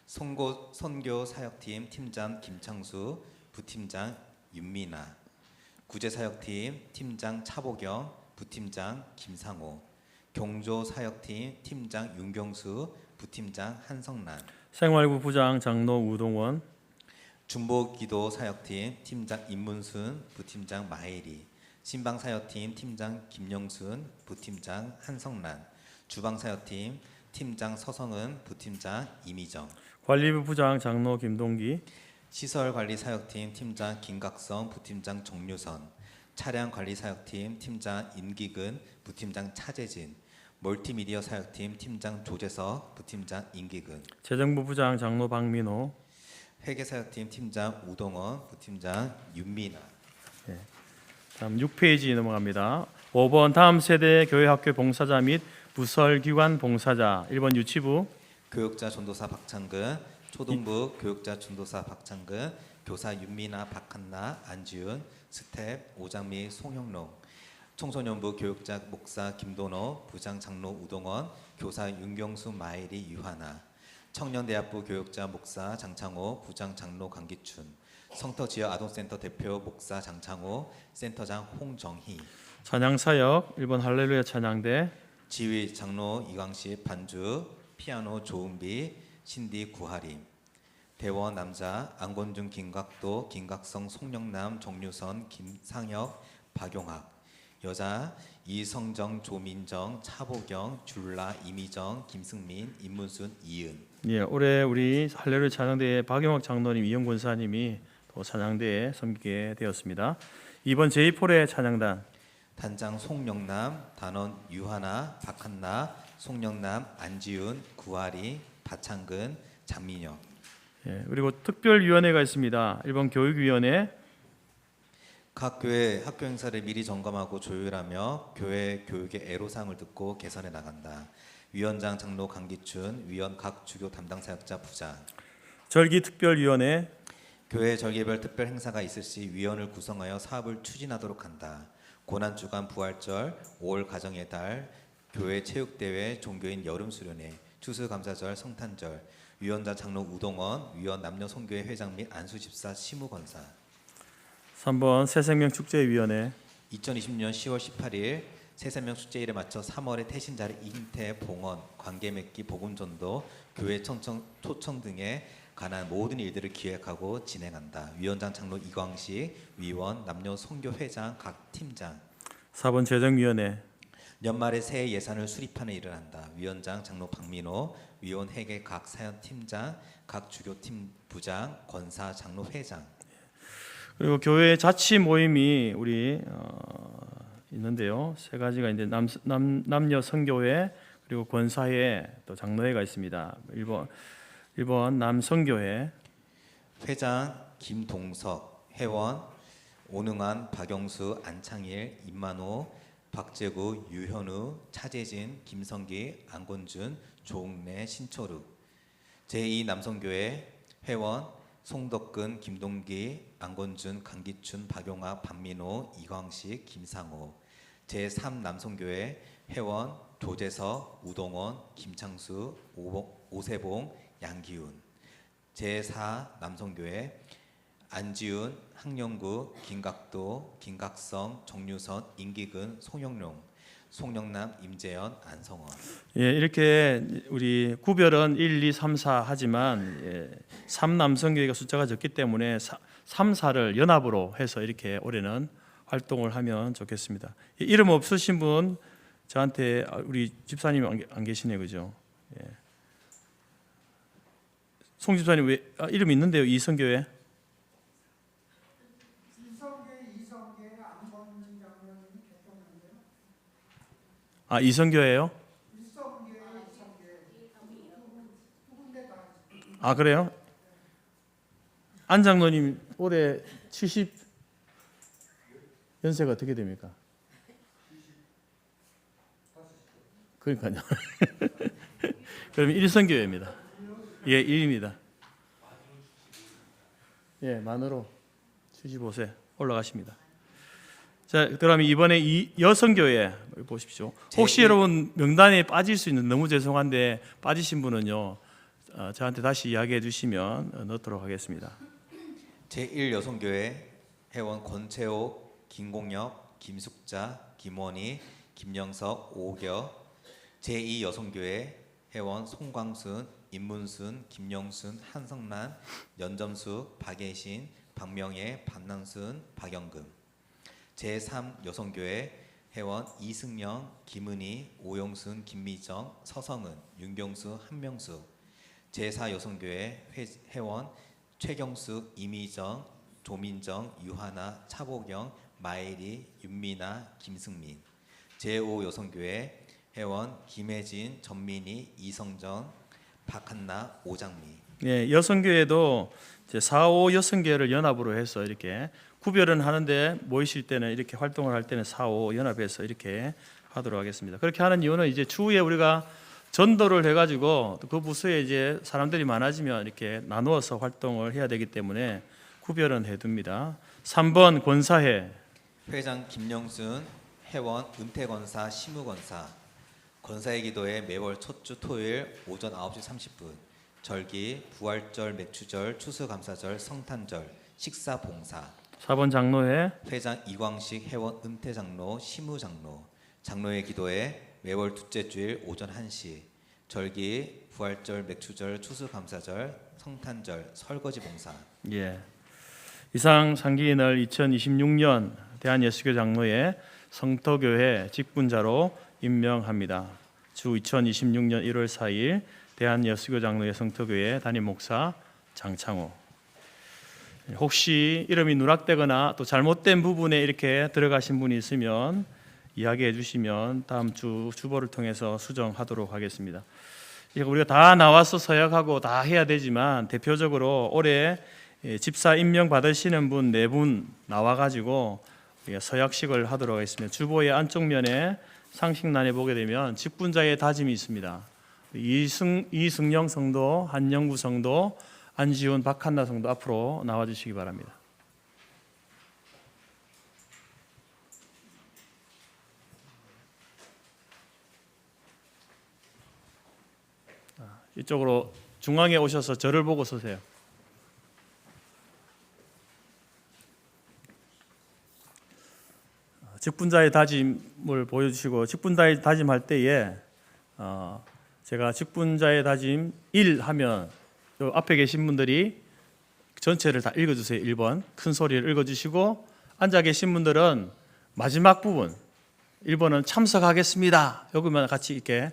선교사역팀 팀장 김창수, 부팀장 윤미나. 구제사역팀 팀장 차보경, 부팀장 김상호. 경조사역팀 팀장 윤경수, 부팀장 한성란. 생활부 부장 장로 우동원, 중보기도사역팀 팀장 임문순, 부팀장 마혜리. 신방사역팀 팀장 김영순, 부팀장 한성란. 주방사역팀 팀장 서성은, 부팀장 이미정. 관리부 부장 장로 김동기, 시설관리사역팀 팀장 김각성, 부팀장 정유선. 차량관리사역팀 팀장 임기근, 부팀장 차재진. 멀티미디어 사역팀 팀장 조재석, 부팀장 임기근. 재정부 부장 장로 박민호. 회계사역팀 팀장 우동원, 부팀장 윤미나. 다음 6페이지 넘어갑니다. 5번 다음 세대 교회학교 봉사자 및 부설기관 봉사자. 1번 유치부, 교육자 전도사 박창근, 초등부 교육자 전도사 박창근, 교사 윤미나, 박한나, 안지훈, 스텝 오장미, 송형롱. 청소년부 교육자 목사 김도노, 부장 장로 우동원, 교사 윤경수, 마혜리, 유하나. 청년대학부 교육자 목사 장창호, 부장 장로 강기춘. 성터지역 아동센터 대표 목사 장창호, 센터장 홍정희. 찬양사역 1번 할렐루야 찬양대, 지휘 장로 이광식, 반주, 피아노 조은비, 신디 구하림. 대원 남자 안건준, 김각도, 김각성, 송영남, 정유선, 김상혁, 박용학. 여자 이성정, 조민정, 차보경, 줄라, 이미정, 김승민, 임문순, 이은. 예, 올해 우리 할렐루야 찬양대의 박용학 장로님, 이영 권사님이 또 찬양대에 섬기게 되었습니다. 2번 제2폴의 찬양단, 단장 송영남, 단원 유하나, 박한나, 송영남, 안지훈, 구하리, 박창근, 장민혁. 예, 그리고 특별위원회가 있습니다. 1번 교육위원회, 각 교회 학교 행사를 미리 점검하고 조율하며 교회 교육의 애로사항을 듣고 개선해 나간다. 위원장 장로 강기춘, 위원 각 주교 담당 사역자 부장. 절기특별위원회, 교회 절기별 특별 행사가 있을 시 위원을 구성하여 사업을 추진하도록 한다. 고난주간 부활절, 5월 가정의 달, 교회 체육대회, 종교인 여름수련회, 추수감사절, 성탄절. 위원장 장로 우동원, 위원 남녀송교회 회장 및 안수집사 시무권사. 3번 새생명축제위원회, 2020년 10월 18일 새생명 축제일에 맞춰 3월에 태신자를 잉태, 봉헌, 관계 맺기, 복음전도, 교회 초청 등에 관한 모든 일들을 기획하고 진행한다. 위원장 장로 이광식, 위원 남녀 선교 회장 각 팀장. 4번 재정위원회, 연말에 새해 예산을 수립하는 일을 한다. 위원장 장로 박민호, 위원 회계 각 사연 팀장, 각 주교팀 부장, 권사 장로 회장. 그리고 교회 자치 모임이 우리 있는데요. 세 가지가 이제 남녀 선교회, 그리고 권사회, 또 장로회가 있습니다. 1번 남선교회, 회장 김동석, 회원 오능환, 박영수, 안창일, 임만호, 박재구, 유현우, 차재진, 김성기, 안건준, 조웅래, 신철우. 제2 남성교회 회원 송덕근, 김동기, 안건준, 강기춘, 박용학, 박민호, 이광식, 김상호. 제3남성교회 회원 조재석, 우동원, 김창수, 오세봉, 양기훈. 제4남성교회 안지훈, 항영구, 김각도, 김각성, 정유선, 임기근, 송영룡, 송영남, 임재현, 안성원. 예, 이렇게 우리 구별은 1, 2, 3, 4 하지만 3남성교회가 숫자가 적기 때문에 3, 4를 연합으로 해서 이렇게 올해는 활동을 하면 좋겠습니다. 이름 없으신 분 저한테 우리 집사님 안 계시네, 그죠? 예. 송 집사님 왜 이름 있는데요? 이성교회? 아, 이성교회요? 아, 그래요? 안 장로님 올해 70 연세가 어떻게 됩니까? 그러니까요. 그러면 일성교회입니다. 예, 1입니다. 예, 만으로 75세 올라가십니다. 자, 그러면 이번에 이 여성교회 보십시오. 혹시 여러분 명단에 빠질 수 있는, 너무 죄송한데 빠지신 분은요, 저한테 다시 이야기해 주시면 넣도록 하겠습니다. 제1여성교회 회원 권채호, 김공혁, 김숙자, 김원희, 김영석, 오겨. 제2여성교회 회원 송광순, 임문순, 김영순, 한성란, 연점수, 박예신, 박명예, 박남순, 박영금. 제3여성교회 회원 이승영, 김은희, 오용순, 김미정, 서성은, 윤경수, 한명수. 제4여성교회 회원 최경숙, 이미정, 조민정, 유하나, 차보경, 마혜리, 윤미나, 김승민. 제5여성교회 회원 김혜진, 전민희, 이성정, 박한나, 오장미. 예, 여성교회도 이제 4, 5 여성교회를 연합으로 해서 이렇게 구별은 하는데 모이실 때는 이렇게 활동을 할 때는 4, 5 연합해서 이렇게 하도록 하겠습니다. 그렇게 하는 이유는 이제 추후에 우리가 전도를 해가지고 그 부서에 이제 사람들이 많아지면 이렇게 나누어서 활동을 해야 되기 때문에 구별은 해둡니다. 3번 권사회 회장 김영순, 회원 은퇴권사, 시무권사. 권사의 기도회 매월 첫 주 토요일 오전 9시 30분. 절기, 부활절, 맥추절, 추수감사절, 성탄절, 식사 봉사. 4번 장로회 회장 이광식, 회원 은퇴장로, 시무장로. 장로의 기도회 매월 둘째 주일 오전 1시. 절기, 부활절, 맥추절, 추수감사절, 성탄절, 설거지 봉사. 예. 이상 상기인을 2026년 대한예수교 장로회 성터교회 직분자로 임명합니다. 주 2026년 1월 4일 대한예수교 장로회 성터교회 담임 목사 장창호. 혹시 이름이 누락되거나 또 잘못된 부분에 이렇게 들어가신 분이 있으면 이야기해 주시면 다음 주 주보를 통해서 수정하도록 하겠습니다. 우리가 다 나와서 서약하고 다 해야 되지만 대표적으로 올해 집사 임명 받으시는 분 4분 나와가지고 서약식을 하도록 하겠습니다. 주보의 안쪽 면에 상식란에 보게 되면 직분자의 다짐이 있습니다. 이승영 성도, 한영구 성도, 안지훈, 박한나 성도 앞으로 나와주시기 바랍니다. 이쪽으로 중앙에 오셔서 저를 보고 서세요. 직분자의 다짐을 보여주시고 직분자의 다짐할 때에 제가 직분자의 다짐 1 하면 요 앞에 계신 분들이 전체를 다 읽어주세요. 1번 큰 소리를 읽어주시고 앉아 계신 분들은 마지막 부분 1번은 참석하겠습니다. 여기만 같이 이렇게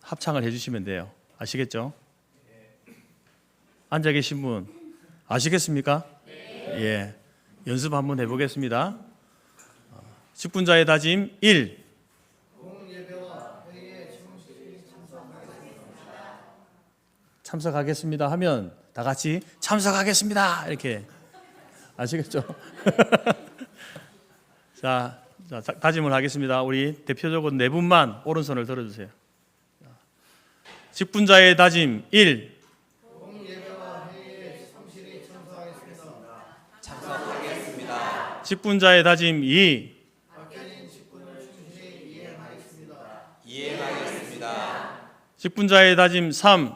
합창을 해주시면 돼요. 아시겠죠? 앉아 계신 분 아시겠습니까? 예, 연습 한번 해보겠습니다. 직분자의 다짐 1. 참석하겠습니다 하면 다 같이 참석하겠습니다 이렇게 아시겠죠? 자, 다짐을 하겠습니다. 우리 대표적으로 4분만 오른손을 들어주세요. 직분자의 다짐 1. 참석하겠습니다. 직분자의 다짐 2. 직분자의 다짐 3.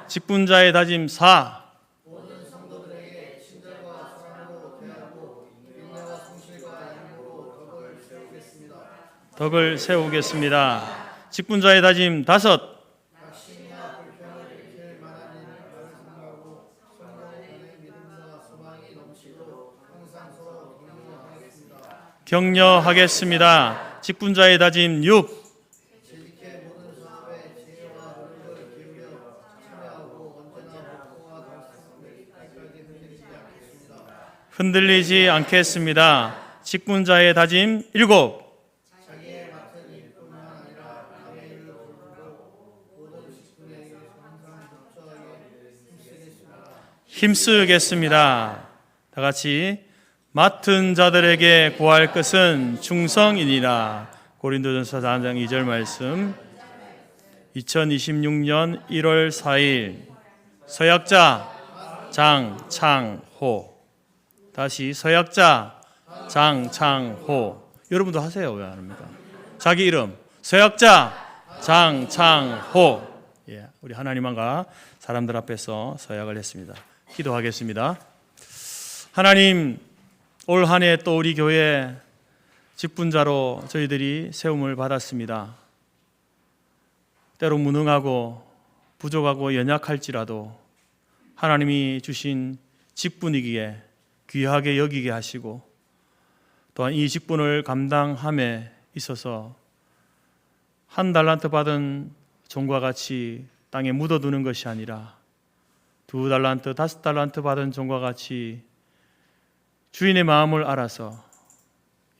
직분자의 다짐 4. 덕을 세우겠습니다. 직분자의 다짐 5. 격려하겠습니다. 직분자의 다짐 6. 흔들리지 않겠습니다. 직분자의 다짐 7. 힘쓰겠습니다. 다 같이 맡은 자들에게 구할 것은 충성이니라. 고린도전서 4장 2절 말씀. 2026년 1월 4일 서약자 장창호. 다시 서약자 장창호. 여러분도 하세요. 왜 안 합니까? 자기 이름 서약자 장창호. 예, 우리 하나님과 사람들 앞에서 서약을 했습니다. 기도하겠습니다. 하나님, 올 한 해 또 우리 교회 직분자로 저희들이 세움을 받았습니다. 때로 무능하고 부족하고 연약할지라도 하나님이 주신 직분이기에 귀하게 여기게 하시고, 또한 이 직분을 감당함에 있어서 한 달란트 받은 종과 같이 땅에 묻어두는 것이 아니라 2달란트, 5달란트 받은 종과 같이 주인의 마음을 알아서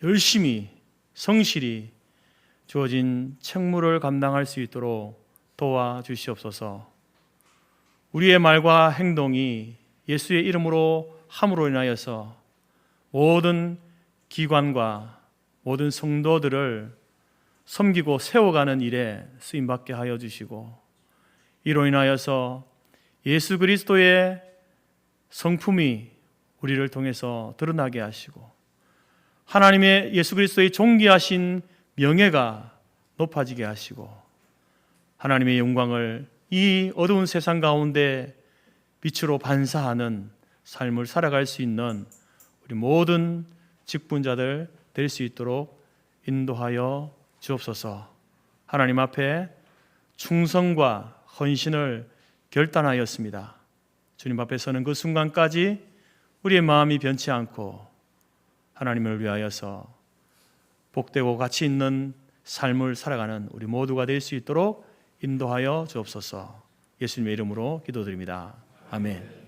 열심히 성실히 주어진 책무를 감당할 수 있도록 도와주시옵소서. 우리의 말과 행동이 예수의 이름으로 함으로 인하여서 모든 기관과 모든 성도들을 섬기고 세워가는 일에 쓰임받게 하여 주시고, 이로 인하여서 예수 그리스도의 성품이 우리를 통해서 드러나게 하시고, 하나님의 예수 그리스도의 존귀하신 명예가 높아지게 하시고, 하나님의 영광을 이 어두운 세상 가운데 빛으로 반사하는 삶을 살아갈 수 있는 우리 모든 직분자들 될 수 있도록 인도하여 주옵소서. 하나님 앞에 충성과 헌신을 결단하였습니다. 주님 앞에 서는 그 순간까지 우리의 마음이 변치 않고 하나님을 위하여서 복되고 가치 있는 삶을 살아가는 우리 모두가 될 수 있도록 인도하여 주옵소서. 예수님의 이름으로 기도드립니다. 아멘.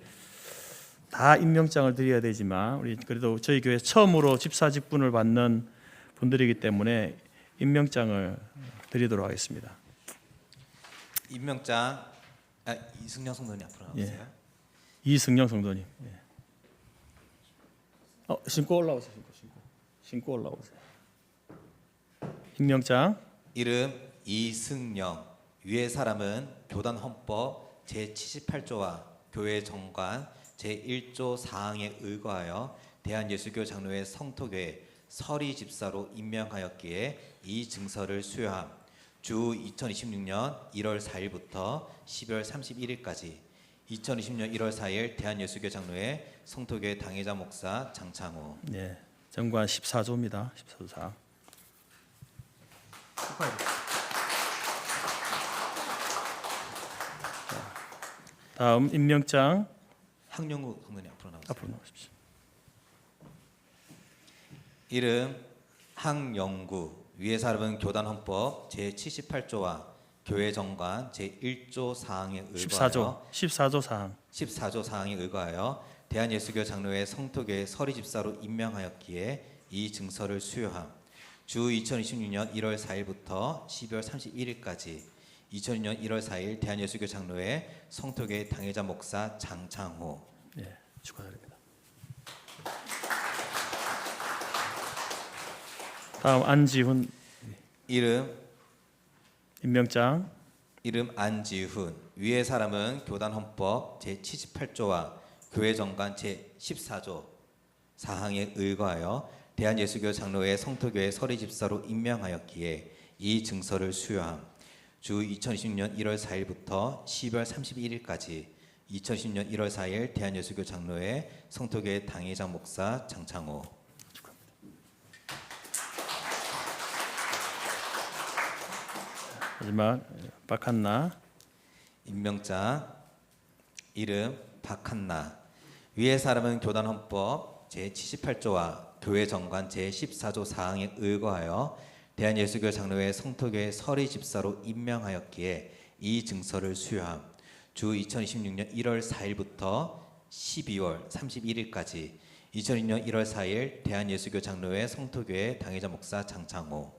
다 임명장을 드려야 되지만 우리 그래도 저희 교회 처음으로 집사 직분을 받는 분들이기 때문에 임명장을 드리도록 하겠습니다. 임명장 이승영 성도님 앞으로 나오세요. 예. 이승영 성도님. 예. 신고 올라오세요. 신고 올라오세요. 임명장. 이름 이승영. 위의 사람은 교단 헌법 제78조와 교회 정관 제1조 사항에 의거하여 대한예수교 장로회 성토교회 서리 집사로 임명하였기에 이 증서를 수여함. 주 2026년 1월 4일부터 12월 31일까지 2020년 1월 4일 대한예수교 장로회 성토교회 당회자 목사 장창호. 네, 정관 14조입니다. 14조 사항. 다음 임명장. 황영우 성도님 앞으로 나오세요. 앞으로 나오십시오. 이름 황영구. 위의 사람은 교단 헌법 제78조와 교회 정관 제1조 사항에 의거하여 14조 사항. 14조 사항에 의거하여 대한예수교 장로회 성토교회 서리 집사로 임명하였기에 이 증서를 수여함. 주 2026년 1월 4일부터 12월 31일까지 2002년 1월 4일 대한예수교 장로회 성토교회 당회자 목사 장창호. 네, 축하드립니다. 다음 안지훈. 이름 임명장. 이름 안지훈. 위의 사람은 교단 헌법 제78조와 교회 정관 제14조 사항에 의거하여 대한예수교 장로회 성토교회 서리집사로 임명하였기에 이 증서를 수여함. 주 2016년 1월 4일부터 12월 31일까지 2010년 1월 4일 대한예수교 장로회 성토교회 당회장 목사 장창호. 마지막 박한나. 임명자 이름 박한나. 위의 사람은 교단헌법 제78조와 교회 정관 제14조 사항에 의거하여 대한예수교 장로회 성토교회 서리집사로 임명하였기에 이 증서를 수여함. 주 2026년 1월 4일부터 12월 31일까지 2006년 1월 4일 대한예수교 장로회 성토교회 당회자 목사 장창호.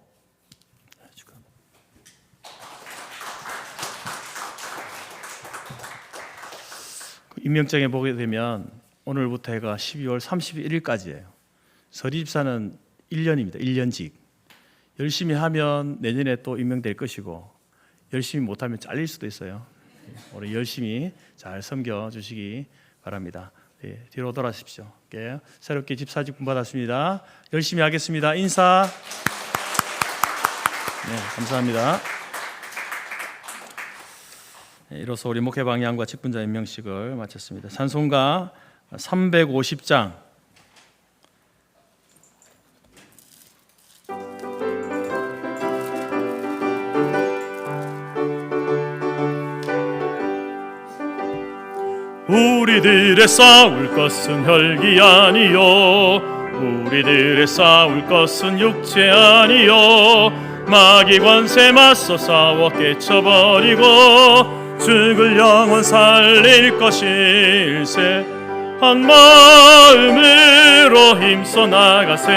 임명장에 보게 되면 오늘부터 해가 12월 31일까지예요. 서리집사는 1년입니다. 1년직. 열심히 하면 내년에 또 임명될 것이고 열심히 못하면 잘릴 수도 있어요. 우리 열심히 잘 섬겨주시기 바랍니다. 네, 뒤로 돌아가십시오. 네, 새롭게 집사직 분받았습니다. 열심히 하겠습니다. 인사. 네, 감사합니다. 네, 이로써 우리 목회 방향과 직분자 임명식을 마쳤습니다. 찬송가 350장. 우리들의 싸울 것은 혈기 아니요 우리들의 싸울 것은 육체 아니요 마귀 권세 맞서 싸워 깨쳐버리고 죽을 영혼 살릴 것일세. 한 마음으로 힘써 나가세.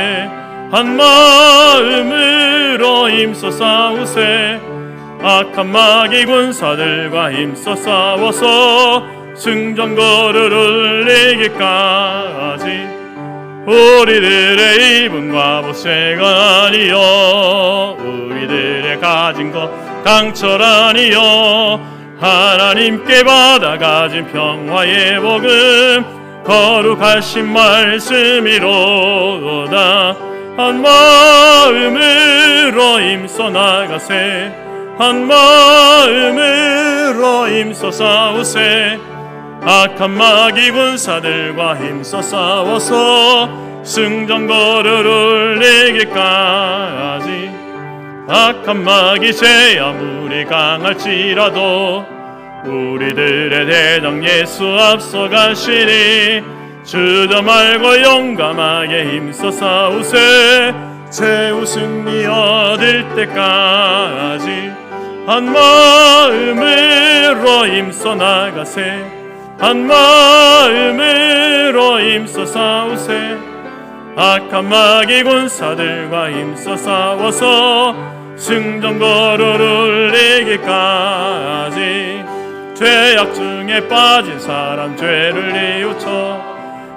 한 마음으로 힘써 싸우세. 악한 마귀 군사들과 힘써 싸워서 승전거를 이기기까지. 우리들의 입은 과부새가 아니요 우리들의 가진 것 강철 아니요 하나님께 받아 가진 평화의 복음 거룩하신 말씀이로다. 한 마음으로 힘써 나가세. 한 마음으로 힘써 싸우세. 악한 마귀 군사들과 힘써 싸워서 승전거를 이기기까지. 악한 마귀 제 아무리 강할지라도 우리들의 대장 예수 앞서가시니 주저 말고 용감하게 힘써 싸우세. 최후 승리 얻을 때까지. 한 마음으로 힘써 나가세. 한 마음으로 힘써 싸우세. 악한 마귀 군사들과 힘써 싸워서 승전거를 이기기까지. 죄악 중에 빠진 사람 죄를 뉘우쳐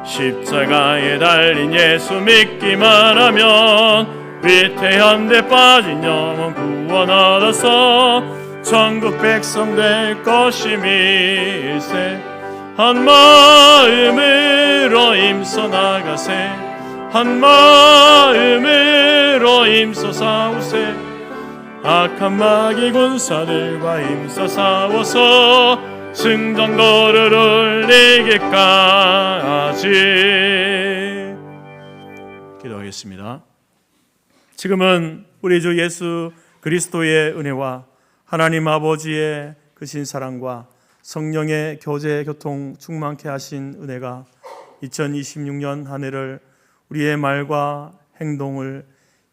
십자가에 달린 예수 믿기만 하면 위태한 데 빠진 영혼 구원 얻어서 천국 백성 될 것임일세. 한 마음으로 힘써 나가세. 한 마음으로 힘써 싸우세. 악한 마귀 군사들과 힘써 싸워서 승전거를 이기기까지. 기도하겠습니다. 지금은 우리 주 예수 그리스도의 은혜와 하나님 아버지의 크신 사랑과 성령의 교제 교통 충만케 하신 은혜가 2026년 한 해를 우리의 말과 행동을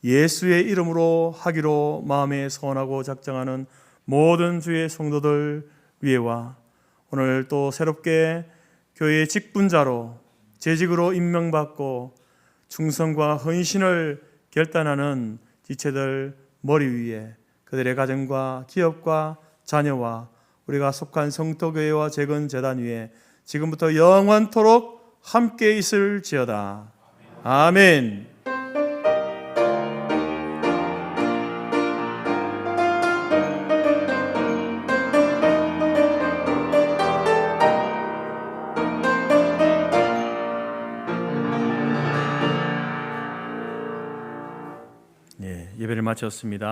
예수의 이름으로 하기로 마음에 소원하고 작정하는 모든 주의 성도들 위에와 오늘 또 새롭게 교회의 직분자로 재직으로 임명받고 충성과 헌신을 결단하는 지체들 머리 위에 그들의 가정과 기업과 자녀와 우리가 속한 성토교회와 재건재단 위에 지금부터 영원토록 함께 있을지어다. 아멘. 예배를 마쳤습니다.